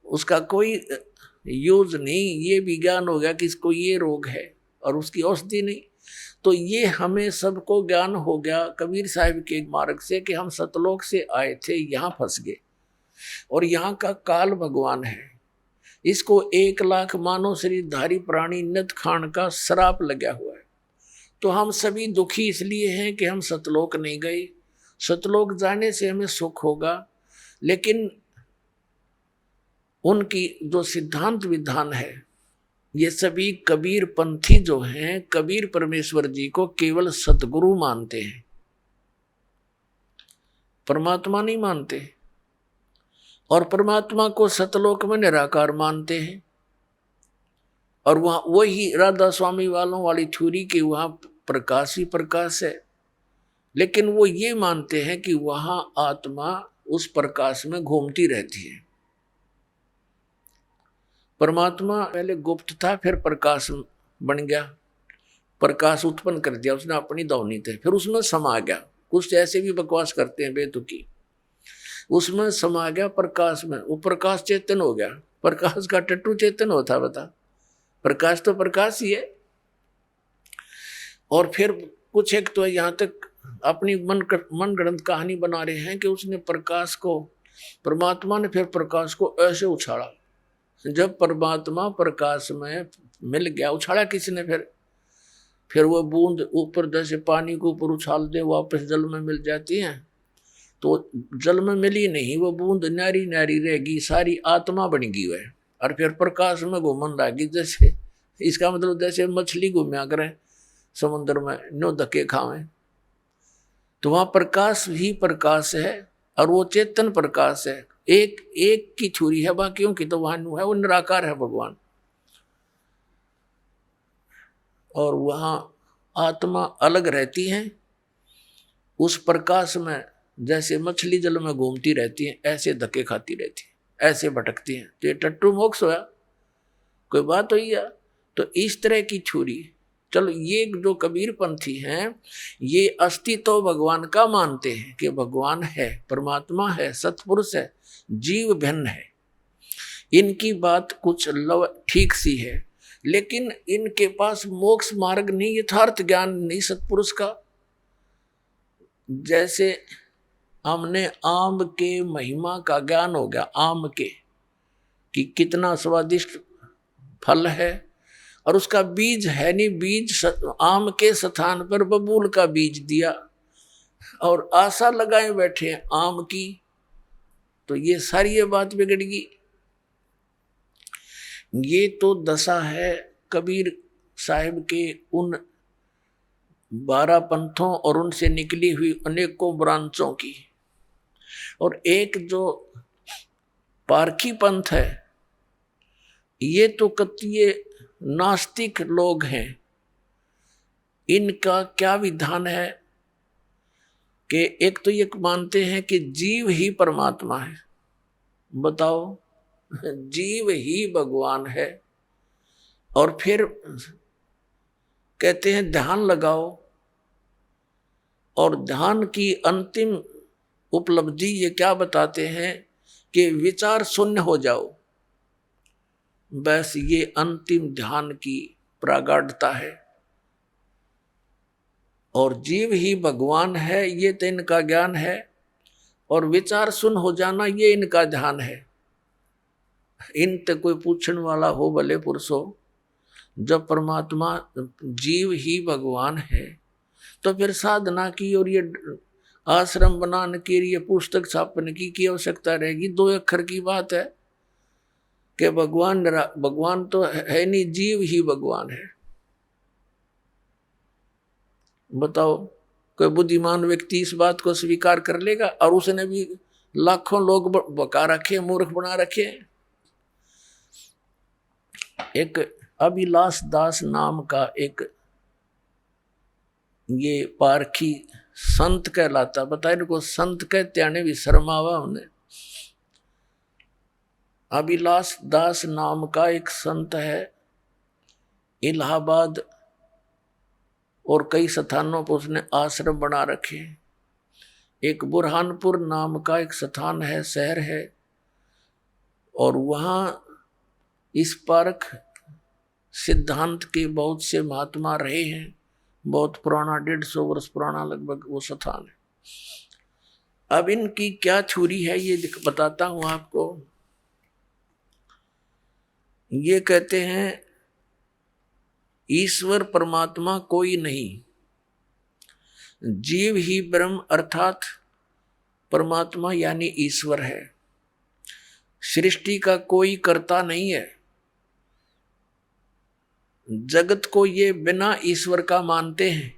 उसका कोई यूज नहीं। ये भी ज्ञान हो गया कि इसको ये रोग है और उसकी औषधि नहीं, तो ये हमें सबको ज्ञान हो गया कबीर साहब के मार्ग से कि हम सतलोक से आए थे, यहाँ फंस गए, और यहाँ का काल भगवान है। इसको 1 लाख मानव शरीरधारी प्राणी नित खान का श्राप लगा हुआ है। तो हम सभी दुखी इसलिए हैं कि हम सतलोक नहीं गए। सतलोक जाने से हमें सुख होगा, लेकिन उनकी जो सिद्धांत विधान है, ये सभी कबीर पंथी जो हैं, कबीर परमेश्वर जी को केवल सतगुरु मानते हैं, परमात्मा नहीं मानते, और परमात्मा को सतलोक में निराकार मानते हैं। और वहां वही राधा स्वामी वालों वाली थ्योरी की वहां प्रकाश ही प्रकाश है, लेकिन वो ये मानते हैं कि वहां आत्मा उस प्रकाश में घूमती रहती है। परमात्मा पहले गुप्त था, फिर प्रकाश बन गया, प्रकाश उत्पन्न कर दिया उसने अपनी दौनी थे, फिर उसमें समा गया। कुछ ऐसे भी बकवास करते हैं बेतुकी। उसमें समा गया प्रकाश में, वो प्रकाश चेतन हो गया। प्रकाश का टट्टू चेतन होता, बता, प्रकाश तो प्रकाश ही है। और फिर कुछ एक तो यहाँ तक अपनी मन गढ़ंत कहानी बना रहे हैं कि उसने प्रकाश को, परमात्मा ने फिर प्रकाश को ऐसे उछाला, जब परमात्मा प्रकाश में मिल गया, उछाला किसने, फिर वो बूंद ऊपर, जैसे पानी को ऊपर उछाल दे वापस जल में मिल जाती है, तो जल में मिली नहीं, वो बूंद न्यारी न्यारी रहेगी, सारी आत्मा बन गई वह, और फिर प्रकाश में घूमन लगी। जैसे इसका मतलब जैसे मछली घूमया करे समुद्र में, नो धक्के खावे, तो वहां प्रकाश ही प्रकाश है, और वो चेतन प्रकाश है। एक की छुरी है, बाकियों की तो वहां है, वो निराकार है भगवान। और वहां आत्मा अलग रहती है, उस प्रकाश में जैसे मछली जल में घूमती रहती है, ऐसे धक्के खाती रहती है, ऐसे भटकती है, तो ये टट्टू मोक्ष होया, कोई बात हुई है। तो इस तरह की छुरी, चलो ये जो कबीर पंथी हैं, ये अस्तित्व भगवान का मानते हैं कि भगवान है, परमात्मा है, सतपुरुष है, जीव भिन्न है। इनकी बात कुछ ठीक सी है, लेकिन इनके पास मोक्ष मार्ग नहीं, यथार्थ ज्ञान नहीं सतपुरुष का। जैसे हमने आम के महिमा का ज्ञान हो गया, आम के कि कितना स्वादिष्ट फल है, और उसका बीज है नहीं, बीज आम के स्थान पर बबूल का बीज दिया, और आशा लगाए बैठे हैं आम की, तो ये सारी ये बात बिगड़ गई। ये तो दशा है कबीर साहिब के उन 12 पंथों और उनसे निकली हुई अनेकों ब्रांचों की। और एक जो पारखी पंथ है, ये तो कतिये नास्तिक लोग हैं। इनका क्या विधान है कि एक तो ये मानते हैं कि जीव ही परमात्मा है, बताओ, जीव ही भगवान है। और फिर कहते हैं ध्यान लगाओ, और ध्यान की अंतिम उपलब्धि ये क्या बताते हैं कि विचार शून्य हो जाओ, बस ये अंतिम ध्यान की प्रागाढ़ता है। और जीव ही भगवान है, ये तो इनका ज्ञान है, और विचार शून्य हो जाना ये इनका ध्यान है। इन ते कोई पूछने वाला हो, भले पुरुष हो, जब परमात्मा जीव ही भगवान है, तो फिर साधना की और ये आश्रम बनाने के लिए पुस्तक छापने की आवश्यकता रहेगी? 2 अक्षर की बात है कि भगवान तो है नहीं, जीव ही भगवान है। बताओ, कोई बुद्धिमान व्यक्ति इस बात को स्वीकार कर लेगा? और उसने भी लाखों लोग बका रखे, मूर्ख बना रखे। एक अभिलाष दास नाम का एक ये पारखी संत कहलाता, बताए इनको संत कहते आने भी शर्म आवा उन्हें। अभिलाष दास नाम का एक संत है, इलाहाबाद और कई स्थानों पर उसने आश्रम बना रखे। एक बुरहानपुर नाम का एक स्थान है, शहर है, और वहाँ इस पारख सिद्धांत के बहुत से महात्मा रहे हैं। बहुत पुराना, 150 वर्ष पुराना लगभग वो स्थान है। अब इनकी क्या छुरी है ये बताता हूं आपको। ये कहते हैं ईश्वर परमात्मा कोई नहीं, जीव ही ब्रह्म अर्थात परमात्मा यानी ईश्वर है। सृष्टि का कोई कर्ता नहीं है। जगत को ये बिना ईश्वर का मानते हैं।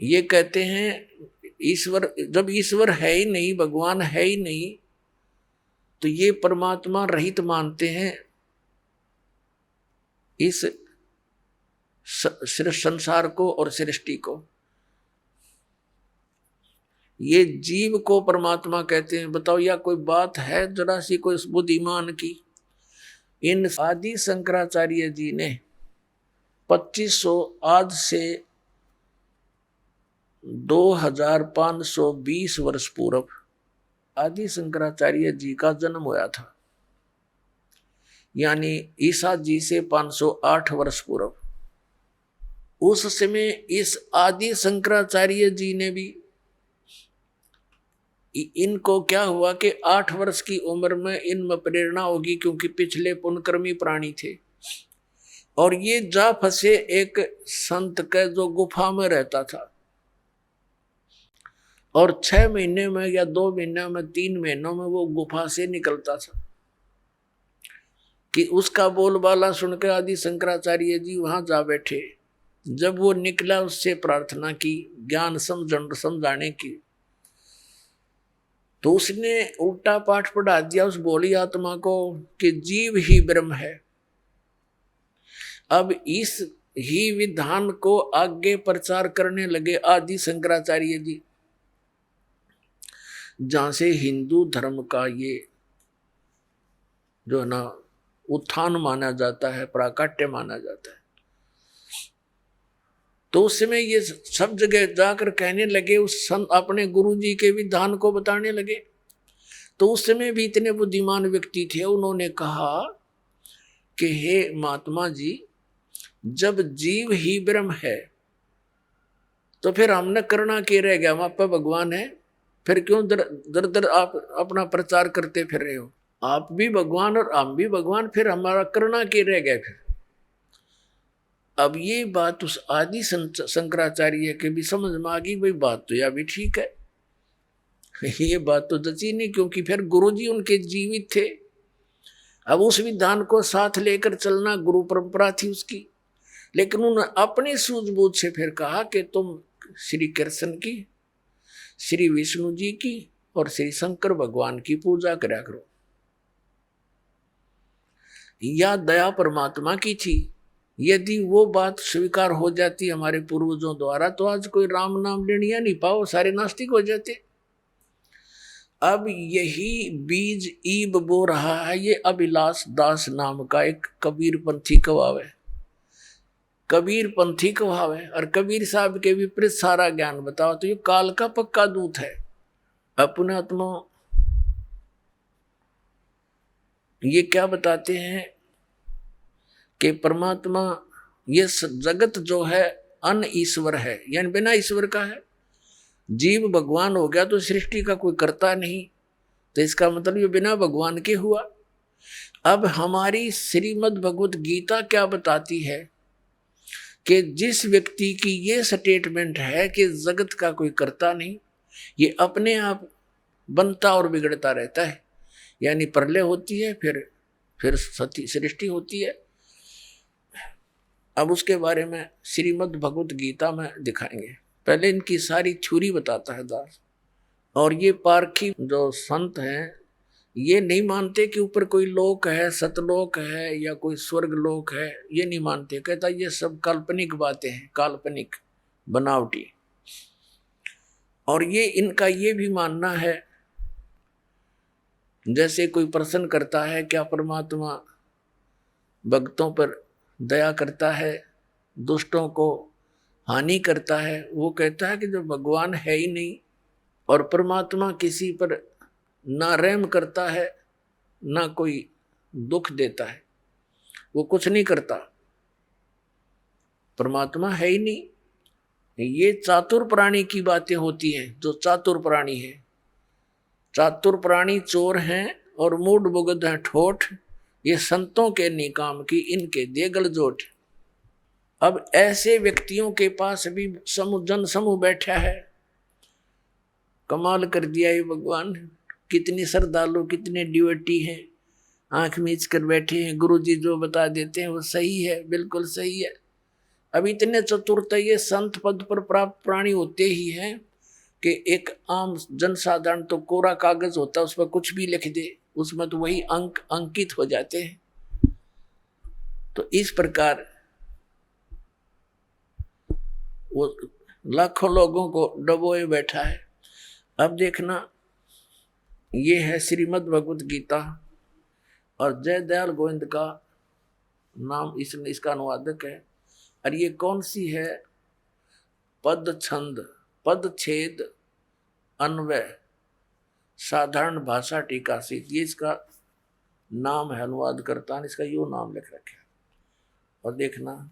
ये कहते हैं ईश्वर, जब ईश्वर है ही नहीं, भगवान है ही नहीं, तो ये परमात्मा रहित मानते हैं इस संसार को और सृष्टि को। ये जीव को परमात्मा कहते हैं। बताओ, या कोई बात है जरा सी कोई बुद्धिमान की? इन आदि शंकराचार्य जी ने 2500 आज से 2520 वर्ष पूर्व आदि शंकराचार्य जी का जन्म हुआ था, यानी ईसा जी से 508 वर्ष पूर्व। उस समय इस आदि शंकराचार्य जी ने भी, इनको क्या हुआ कि 8 वर्ष की उम्र में इनमें प्रेरणा होगी, क्योंकि पिछले पुण्यकर्मी प्राणी थे, और ये जा फंसे एक संत के जो गुफा में रहता था, और 6 महीने में या 2 महीने में 3 महीनों में वो गुफा से निकलता था। कि उसका बोलबाला सुनकर आदि शंकराचार्य जी वहां जा बैठे। जब वो निकला, उससे प्रार्थना की ज्ञान समझाने की, तो उसने उल्टा पाठ पढ़ा दिया उस भोली आत्मा को कि जीव ही ब्रह्म है। अब इस ही विधान को आगे प्रचार करने लगे आदि शंकराचार्य जी, जहां से हिंदू धर्म का ये जो है ना उत्थान माना जाता है, प्राकट्य माना जाता है। तो उस समय ये सब जगह जाकर कहने लगे, उस अपने गुरु जी के विधान को बताने लगे। तो उस समय भी इतने बुद्धिमान व्यक्ति थे, उन्होंने कहा कि हे महात्मा जी, जब जीव ही ब्रह्म है तो फिर हमने करना क्या रह गया? हम आप भगवान है, फिर क्यों दर दर आप अपना प्रचार करते फिर रहे हो? आप भी भगवान और हम भी भगवान, फिर हमारा करना क्या रह गया? फिर अब ये बात उस आदि शंकराचार्य के भी समझ में आ गई, भाई बात तो यह भी ठीक है, ये बात तो जची नहीं, क्योंकि फिर गुरुजी उनके जीवित थे। अब उस विधान को साथ लेकर चलना गुरु परंपरा थी उसकी, लेकिन उन्होंने अपनी सूझबूझ से फिर कहा कि तुम श्री कृष्ण की, श्री विष्णु जी की और श्री शंकर भगवान की पूजा करा करो। या दया परमात्मा की थी। यदि वो बात स्वीकार हो जाती हमारे पूर्वजों द्वारा, तो आज कोई राम नाम लेनिया नहीं पाओ, सारे नास्तिक हो जाते। अब यही बीज ईब बो रहा है ये अभिलाष दास नाम का एक कबीर पंथी कवाव है। कबीर पंथी कवाव है, और कबीर साहब के विपरीत सारा ज्ञान बताओ, तो ये काल का पक्का दूत है। अपने आत्मा ये क्या बताते हैं कि परमात्मा ये जगत जो है अन ईश्वर है, यानी बिना ईश्वर का है। जीव भगवान हो गया तो सृष्टि का कोई कर्ता नहीं, तो इसका मतलब ये बिना भगवान के हुआ। अब हमारी श्रीमद् भगवत गीता क्या बताती है कि जिस व्यक्ति की ये स्टेटमेंट है कि जगत का कोई कर्ता नहीं, ये अपने आप बनता और बिगड़ता रहता है, यानी प्रलय होती है, फिर सृष्टि होती है। अब उसके बारे में श्रीमद् भगवत गीता में दिखाएंगे। पहले इनकी सारी थ्योरी बताता है दास। और ये पारखी जो संत हैं, ये नहीं मानते कि ऊपर कोई लोक है, सतलोक है या कोई स्वर्ग लोक है, ये नहीं मानते। कहता ये सब काल्पनिक बातें हैं, काल्पनिक बनावटी। और ये इनका ये भी मानना है, जैसे कोई प्रश्न करता है क्या परमात्मा भक्तों पर दया करता है, दुष्टों को हानि करता है? वो कहता है कि जब भगवान है ही नहीं और परमात्मा किसी पर ना रहम करता है ना कोई दुख देता है, वो कुछ नहीं करता, परमात्मा है ही नहीं। ये चातुर प्राणी की बातें होती हैं। जो चातुर प्राणी है, चातुर प्राणी चोर हैं और मूड बुगद हैं ठोठ, ये संतों के निकाम की इनके देगल जोट। अब ऐसे व्यक्तियों के पास भी जन समूह बैठा है। कमाल कर दिया ये भगवान, कितनी श्रद्धालु, कितने ड्यूटी हैं, आंख मीच कर बैठे हैं। गुरुजी जो बता देते हैं वो सही है, बिल्कुल सही है। अब इतने चतुरता ये संत पद पर प्राप्त प्राणी होते ही हैं कि एक आम जनसाधारण तो कोरा कागज होता है, उस पर कुछ भी लिख दे, उसमें तो वही अंक अंकित हो जाते हैं। तो इस प्रकार वो लाखों लोगों को डबोए बैठा है। अब देखना, ये है श्रीमद् भगवत गीता, और जय दयाल गोविंद का नाम इसका अनुवादक है। और ये कौन सी है? पद छंद पद छेद अन्वय साधारण भाषा टीका से, ये इसका नाम है, अनुवाद करता इसका यो नाम लिख रखे। और देखना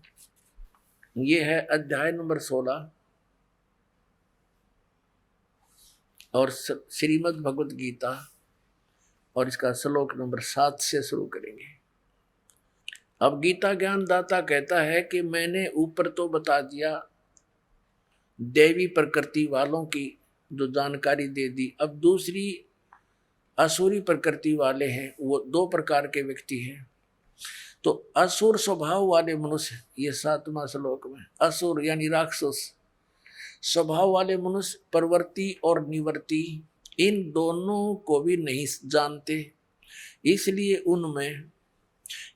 ये है अध्याय नंबर 16 और श्रीमद् भगवत गीता, और इसका श्लोक नंबर 7 से शुरू करेंगे। अब गीता ज्ञान दाता कहता है कि मैंने ऊपर तो बता दिया देवी प्रकृति वालों की जो जानकारी दे दी। अब दूसरी असुरी प्रकृति वाले हैं, वो 2 प्रकार के व्यक्ति हैं। तो असुर स्वभाव वाले मनुष्य, ये 7वां श्लोक में, असुर यानी राक्षस स्वभाव वाले मनुष्य प्रवृत्ति और निवृत्ति इन दोनों को भी नहीं जानते, इसलिए उनमें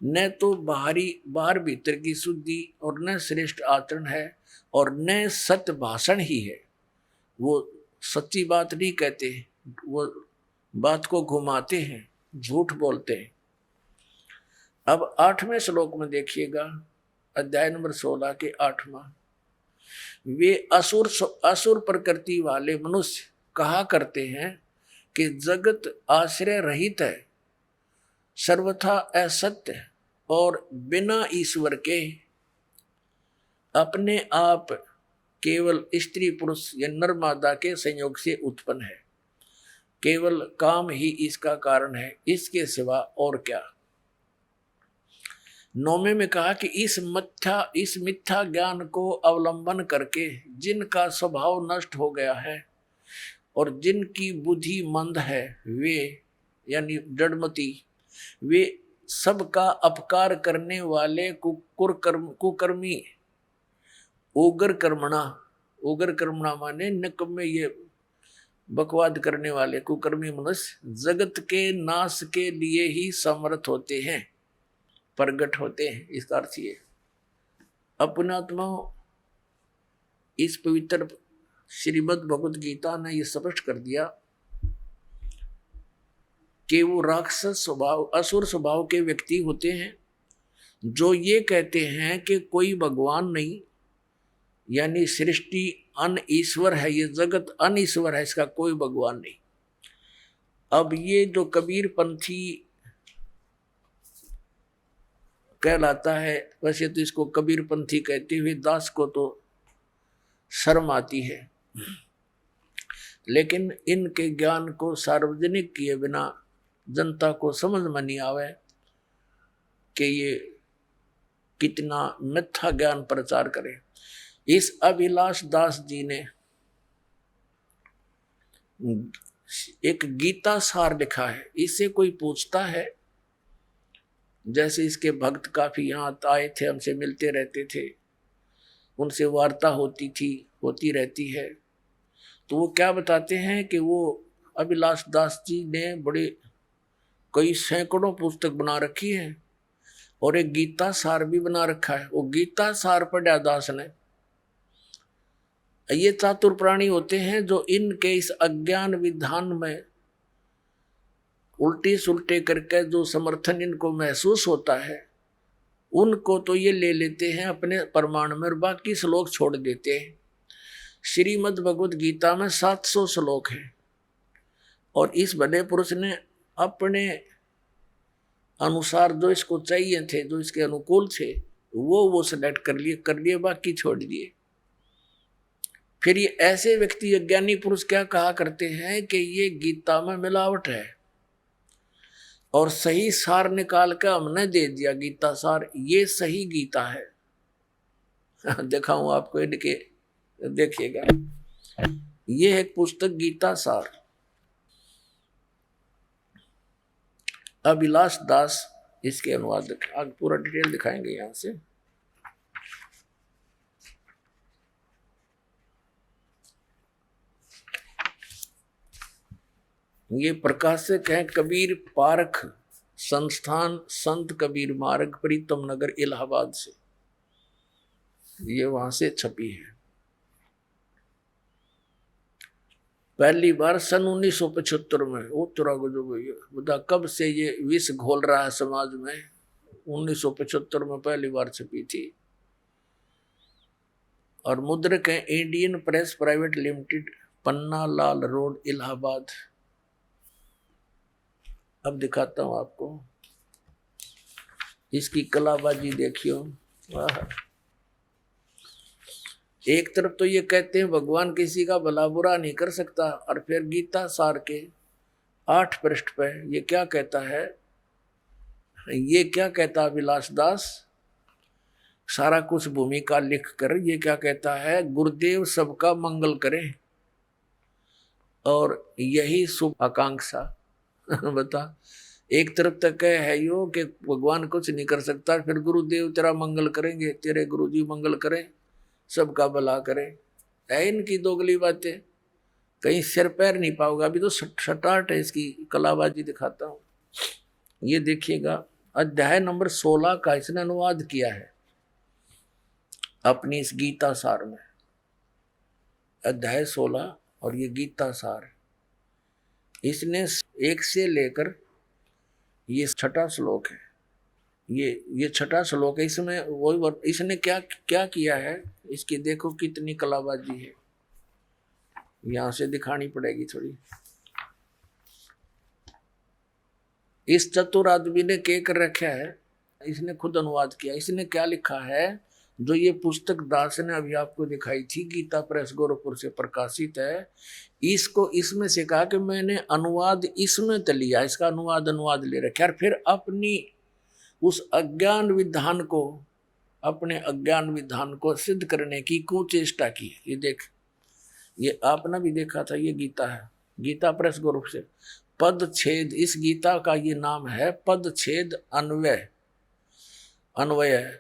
न तो बाहर भीतर की शुद्धि और न श्रेष्ठ आचरण है और न सत्य भाषण ही है। वो सच्ची बात नहीं कहते, वो बात को घुमाते हैं, झूठ बोलते हैं। अब 8वें श्लोक में देखिएगा, अध्याय नंबर 16 के 8वां, वे असुर प्रकृति वाले मनुष्य कहा करते हैं कि जगत आश्रय रहित है, सर्वथा असत्य और बिना ईश्वर के अपने आप केवल स्त्री पुरुष या नर मादा के संयोग से उत्पन्न है, केवल काम ही इसका कारण है, इसके सिवा और क्या। 9वें में कहा कि इस मिथ्या ज्ञान को अवलंबन करके जिनका स्वभाव नष्ट हो गया है और जिनकी बुद्धि मंद है, वे यानी जड़मती, वे सबका अपकार करने वाले कुकर्मी उग्र कर्मणा माने निकम्मे, ये बकवाद करने वाले कुकर्मी मनुष्य जगत के नाश के लिए ही समर्थ होते हैं, प्रगट होते हैं। इसका अर्थ ये, अपनात्मा इस पवित्र श्रीमद् भगवत गीता ने ये स्पष्ट कर दिया कि वो राक्षस स्वभाव, असुर स्वभाव के व्यक्ति होते हैं जो ये कहते हैं कि कोई भगवान नहीं, यानी सृष्टि अनईश्वर है, ये जगत अनईश्वर है, इसका कोई भगवान नहीं। अब ये जो कबीर पंथी कहलाता है, वैसे तो इसको कबीर पंथी कहते हुए दास को तो शर्म आती है, लेकिन इनके ज्ञान को सार्वजनिक किए बिना जनता को समझ में नहीं आवे कि ये कितना मिथ्या ज्ञान प्रचार करे। इस अभिलाष दास जी ने एक गीता सार लिखा है। इससे कोई पूछता है, जैसे इसके भक्त काफी यहाँ आए थे, हमसे मिलते रहते थे, उनसे वार्ता होती रहती है, तो वो क्या बताते हैं कि वो अभिलाष दास जी ने बड़े कई सैकड़ों पुस्तक बना रखी है और एक गीता सार भी बना रखा है। वो गीता सार पढ़ा दास ने। ये चातुर प्राणी होते हैं जो इनके इस अज्ञान विधान में उल्टी सुलटे करके जो समर्थन इनको महसूस होता है, उनको तो ये ले लेते हैं अपने प्रमाण में और बाकी श्लोक छोड़ देते हैं। श्रीमद् भगवत गीता में 700 श्लोक हैं और इस भले पुरुष ने अपने अनुसार जो इसको चाहिए थे, जो इसके अनुकूल थे, वो सेलेक्ट कर लिए, बाकी छोड़ दिए। फिर ये ऐसे व्यक्ति, अज्ञानी पुरुष क्या कहा करते हैं कि ये गीता में मिलावट है और सही सार निकाल कर हमने दे दिया गीता सार, ये सही गीता है। दिखाऊं आपको, इनके देखिएगा, ये है पुस्तक गीता सार, अभिलाष दास इसके अनुवाद। आगे पूरा डिटेल दिखाएंगे यहां से। ये प्रकाशक हैं कबीर पारख संस्थान, संत कबीर मार्ग, प्रीतम नगर, इलाहाबाद से, ये वहां से छपी है। पहली बार सन 1975 में उत्तरा जो बता कब से ये विष घोल रहा है समाज में, 1975 में पहली बार छपी थी। और मुद्रक है Indian press private limited, Panna Lal road, Allahabad. अब दिखाता हूं आपको इसकी कलाबाजी, देखियो। वाह, एक तरफ तो ये कहते हैं भगवान किसी का भला बुरा नहीं कर सकता, और फिर गीता सार के 8 पृष्ठ पे ये क्या कहता है, ये क्या कहता है विलास दास, सारा कुछ भूमिका लिख कर ये क्या कहता है, गुरुदेव सबका मंगल करें और यही शुभ आकांक्षा। बता, एक तरफ तक है यो कि भगवान कुछ नहीं कर सकता, फिर गुरुदेव तेरा मंगल करेंगे, तेरे गुरुजी मंगल करें, सबका भला करें। है इनकी दोगली बातें, कहीं सिर पैर नहीं पाओगे। अभी तो सटाट है इसकी कलाबाजी, दिखाता हूं। ये देखिएगा, अध्याय नंबर 16 का इसने अनुवाद किया है अपनी इस गीता सार में। अध्याय 16 और ये गीता सार, इसने 1 से लेकर ये 6ठा श्लोक है, ये 6ठा श्लोक है। इसमें वही इसने क्या क्या किया है, इसकी देखो कितनी कलाबाजी है। यहां से दिखानी पड़ेगी थोड़ी। इस चतुर आदमी ने क्या कर रखा है, इसने खुद अनुवाद किया। इसने क्या लिखा है, जो ये पुस्तक दास ने अभी आपको दिखाई थी, गीता प्रेस गोरखपुर से प्रकाशित है, इसको इसमें से कहा कि मैंने अनुवाद इसमें तो लिया, इसका अनुवाद ले रखा, और फिर अपनी उस अज्ञान विधान को, अपने अज्ञान विधान को सिद्ध करने की कुचेष्टा की। ये देख, ये आपने भी देखा था, ये गीता है, गीता प्रेस गोरखपुर से। पद छेद, इस गीता का ये नाम है पद छेद अन्वय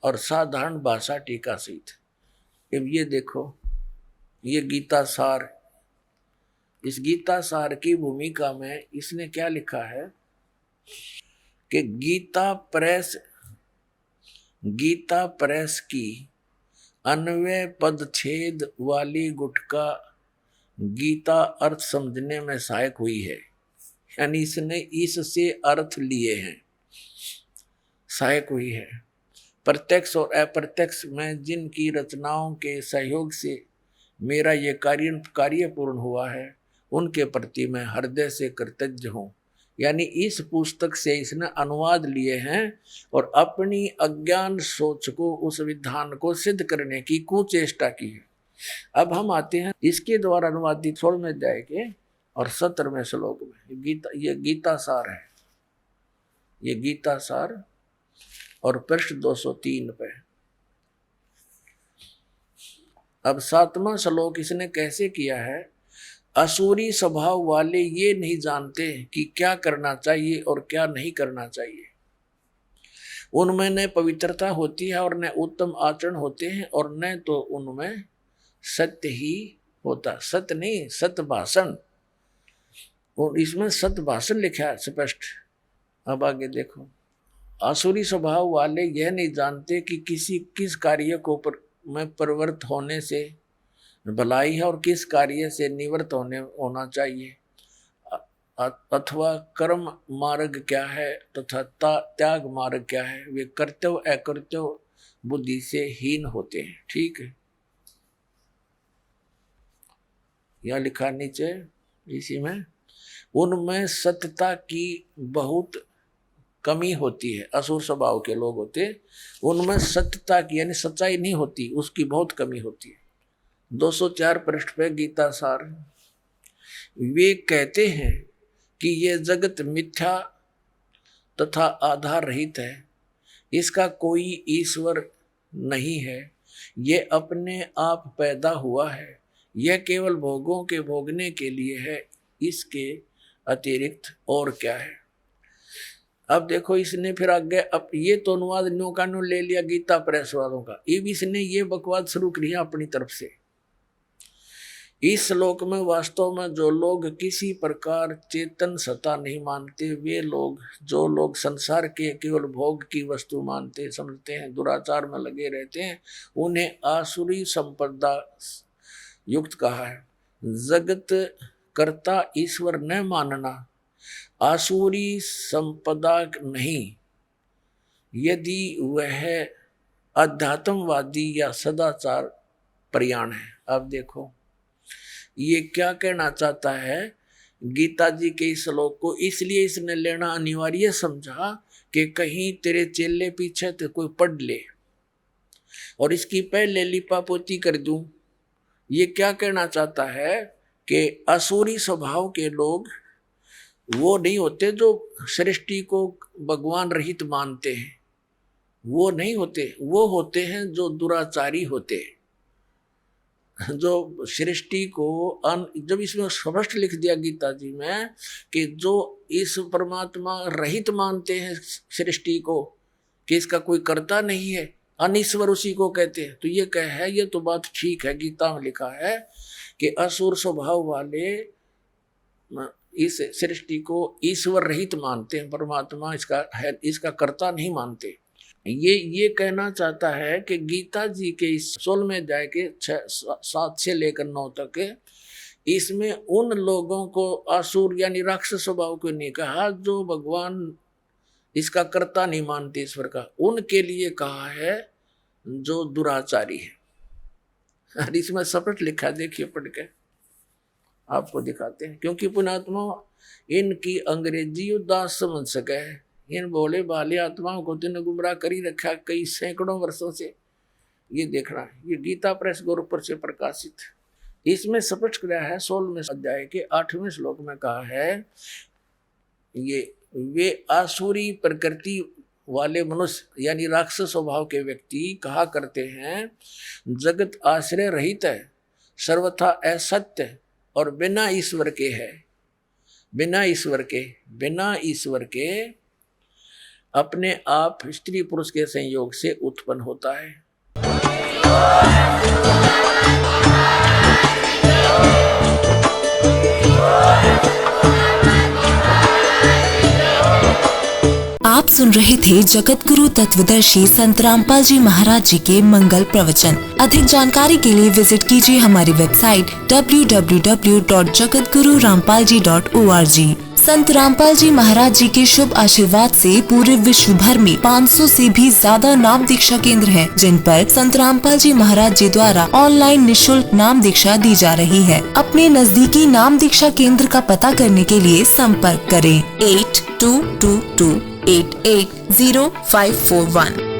और साधारण भाषा टीका सहित। अब ये देखो, ये गीता सार, इस गीता सार की भूमिका में इसने क्या लिखा है कि गीता प्रेस की अन्वय पद छेद वाली गुटका गीता अर्थ समझने में सहायक हुई है। यानी इसने इससे अर्थ लिए हैं, सहायक हुई है। प्रत्यक्ष और अप्रत्यक्ष में जिनकी रचनाओं के सहयोग से मेरा ये कार्य पूर्ण हुआ है, उनके प्रति मैं हृदय से कृतज्ञ हूँ। यानी इस पुस्तक से इसने अनुवाद लिए हैं और अपनी अज्ञान सोच को, उस विधान को सिद्ध करने की कुचेष्टा की है। अब हम आते हैं इसके द्वारा अनुवादित 16वें अध्याय के और 17वें श्लोक में। ये गीता सार है, ये गीता सार और पृष्ठ 203 पे। अब 7वां श्लोक इसने कैसे किया है, असुरी स्वभाव वाले ये नहीं जानते कि क्या करना चाहिए और क्या नहीं करना चाहिए। उनमें न पवित्रता होती है और न उत्तम आचरण होते हैं, और न तो उनमें सत्य ही होता। सत्य नहीं, सत्य भाषण, और इसमें सत्य भाषण लिखा है स्पष्ट। अब आगे देखो, आसुरी स्वभाव वाले यह नहीं जानते कि किस कार्य को में प्रवृत्त होने से भलाई है और किस कार्य से निवृत्त होना चाहिए, अथवा कर्म मार्ग क्या है तथा त्याग मार्ग क्या है। वे कर्तव्य अकर्तव्य बुद्धि से हीन होते हैं। ठीक है, यह लिखा नीचे इसी में, उनमें सत्यता की बहुत कमी होती है। असुर स्वभाव के लोग होते, उनमें सत्यता की यानी सच्चाई नहीं होती, उसकी बहुत कमी होती है। 204 पृष्ठ पे गीता सार। वे कहते हैं कि ये जगत मिथ्या तथा आधार रहित है, इसका कोई ईश्वर नहीं है, ये अपने आप पैदा हुआ है, यह केवल भोगों के भोगने के लिए है, इसके अतिरिक्त और क्या है। अब देखो, इसने फिर आगे, अब ये तो अनुवाद न्यू का न्यू ले लिया गीता प्रेस वालों का, अब इसने ये बकवाद शुरू की है अपनी तरफ से। इस श्लोक में वास्तव में जो लोग किसी प्रकार चेतन सत्ता नहीं मानते, वे लोग, जो लोग संसार के केवल भोग की वस्तु मानते समझते हैं, दुराचार में लगे रहते हैं, उन्हें आसुरी संपदा युक्त कहा है। जगत कर्ता ईश्वर न मानना आसुरी संपदा नहीं, यदि वह अध्यात्मवादी या सदाचार प्रयाण है। अब देखो ये क्या कहना चाहता है गीता जी के इस श्लोक को, इसलिए इसने लेना अनिवार्य समझा कि कहीं तेरे चेले पीछे तो कोई पढ़ ले और इसकी पहले लिपापोती कर दूं। ये क्या कहना चाहता है कि असुरी स्वभाव के लोग वो नहीं होते जो सृष्टि को भगवान रहित मानते हैं, वो नहीं होते, वो होते हैं जो दुराचारी होते हैं, जो सृष्टि को जब इसमें स्पष्ट लिख दिया गीता जी में कि जो इस परमात्मा रहित मानते हैं सृष्टि को, कि इसका कोई कर्ता नहीं है, अनिश्वर उसी को कहते हैं। तो ये कह है, ये तो बात ठीक है, गीता में लिखा है कि असुर स्वभाव वाले इस सृष्टि को ईश्वर रहित मानते हैं, परमात्मा इसका है, इसका कर्ता नहीं मानते। ये कहना चाहता है कि गीता जी के इस 16वें अध्याय के 7 से लेकर 9 तक इसमें उन लोगों को असुर यानी राक्षस स्वभाव को नहीं कहा जो भगवान इसका कर्ता नहीं मानते ईश्वर का, उनके लिए कहा है जो दुराचारी है। और इसमें स्पष्ट लिखा, देखिए पढ़ के आपको दिखाते हैं, क्योंकि पुण्यात्मा इनकी अंग्रेजी उदास समझ सके है, इन भोले भाले आत्माओं को तो गुमराह कर ही रखा कई सैकड़ों वर्षों से। ये देखना है, ये गीता प्रेस गोरखपुर से प्रकाशित, इसमें स्पष्ट किया है 16वें अध्याय के 8वें श्लोक में कहा है, ये वे आसुरी प्रकृति वाले मनुष्य यानी राक्षस स्वभाव के व्यक्ति कहा करते हैं जगत आश्रय रहित है, सर्वथा असत्य और बिना ईश्वर के है। बिना ईश्वर के अपने आप स्त्री पुरुष के संयोग से उत्पन्न होता है। आप सुन रहे थे जगत गुरु तत्वदर्शी संत रामपाल जी महाराज जी के मंगल प्रवचन। अधिक जानकारी के लिए विजिट कीजिए हमारी वेबसाइट www.jagatgururampalji.org। संत रामपाल जी महाराज जी के शुभ आशीर्वाद से पूरे विश्व भर में 500 से भी ज्यादा नाम दीक्षा केंद्र हैं, जिन पर संत रामपाल जी महाराज जी द्वारा ऑनलाइन निःशुल्क नाम दीक्षा दी जा रही है। अपने नजदीकी नाम दीक्षा केंद्र का पता करने के लिए संपर्क करें 8222880541।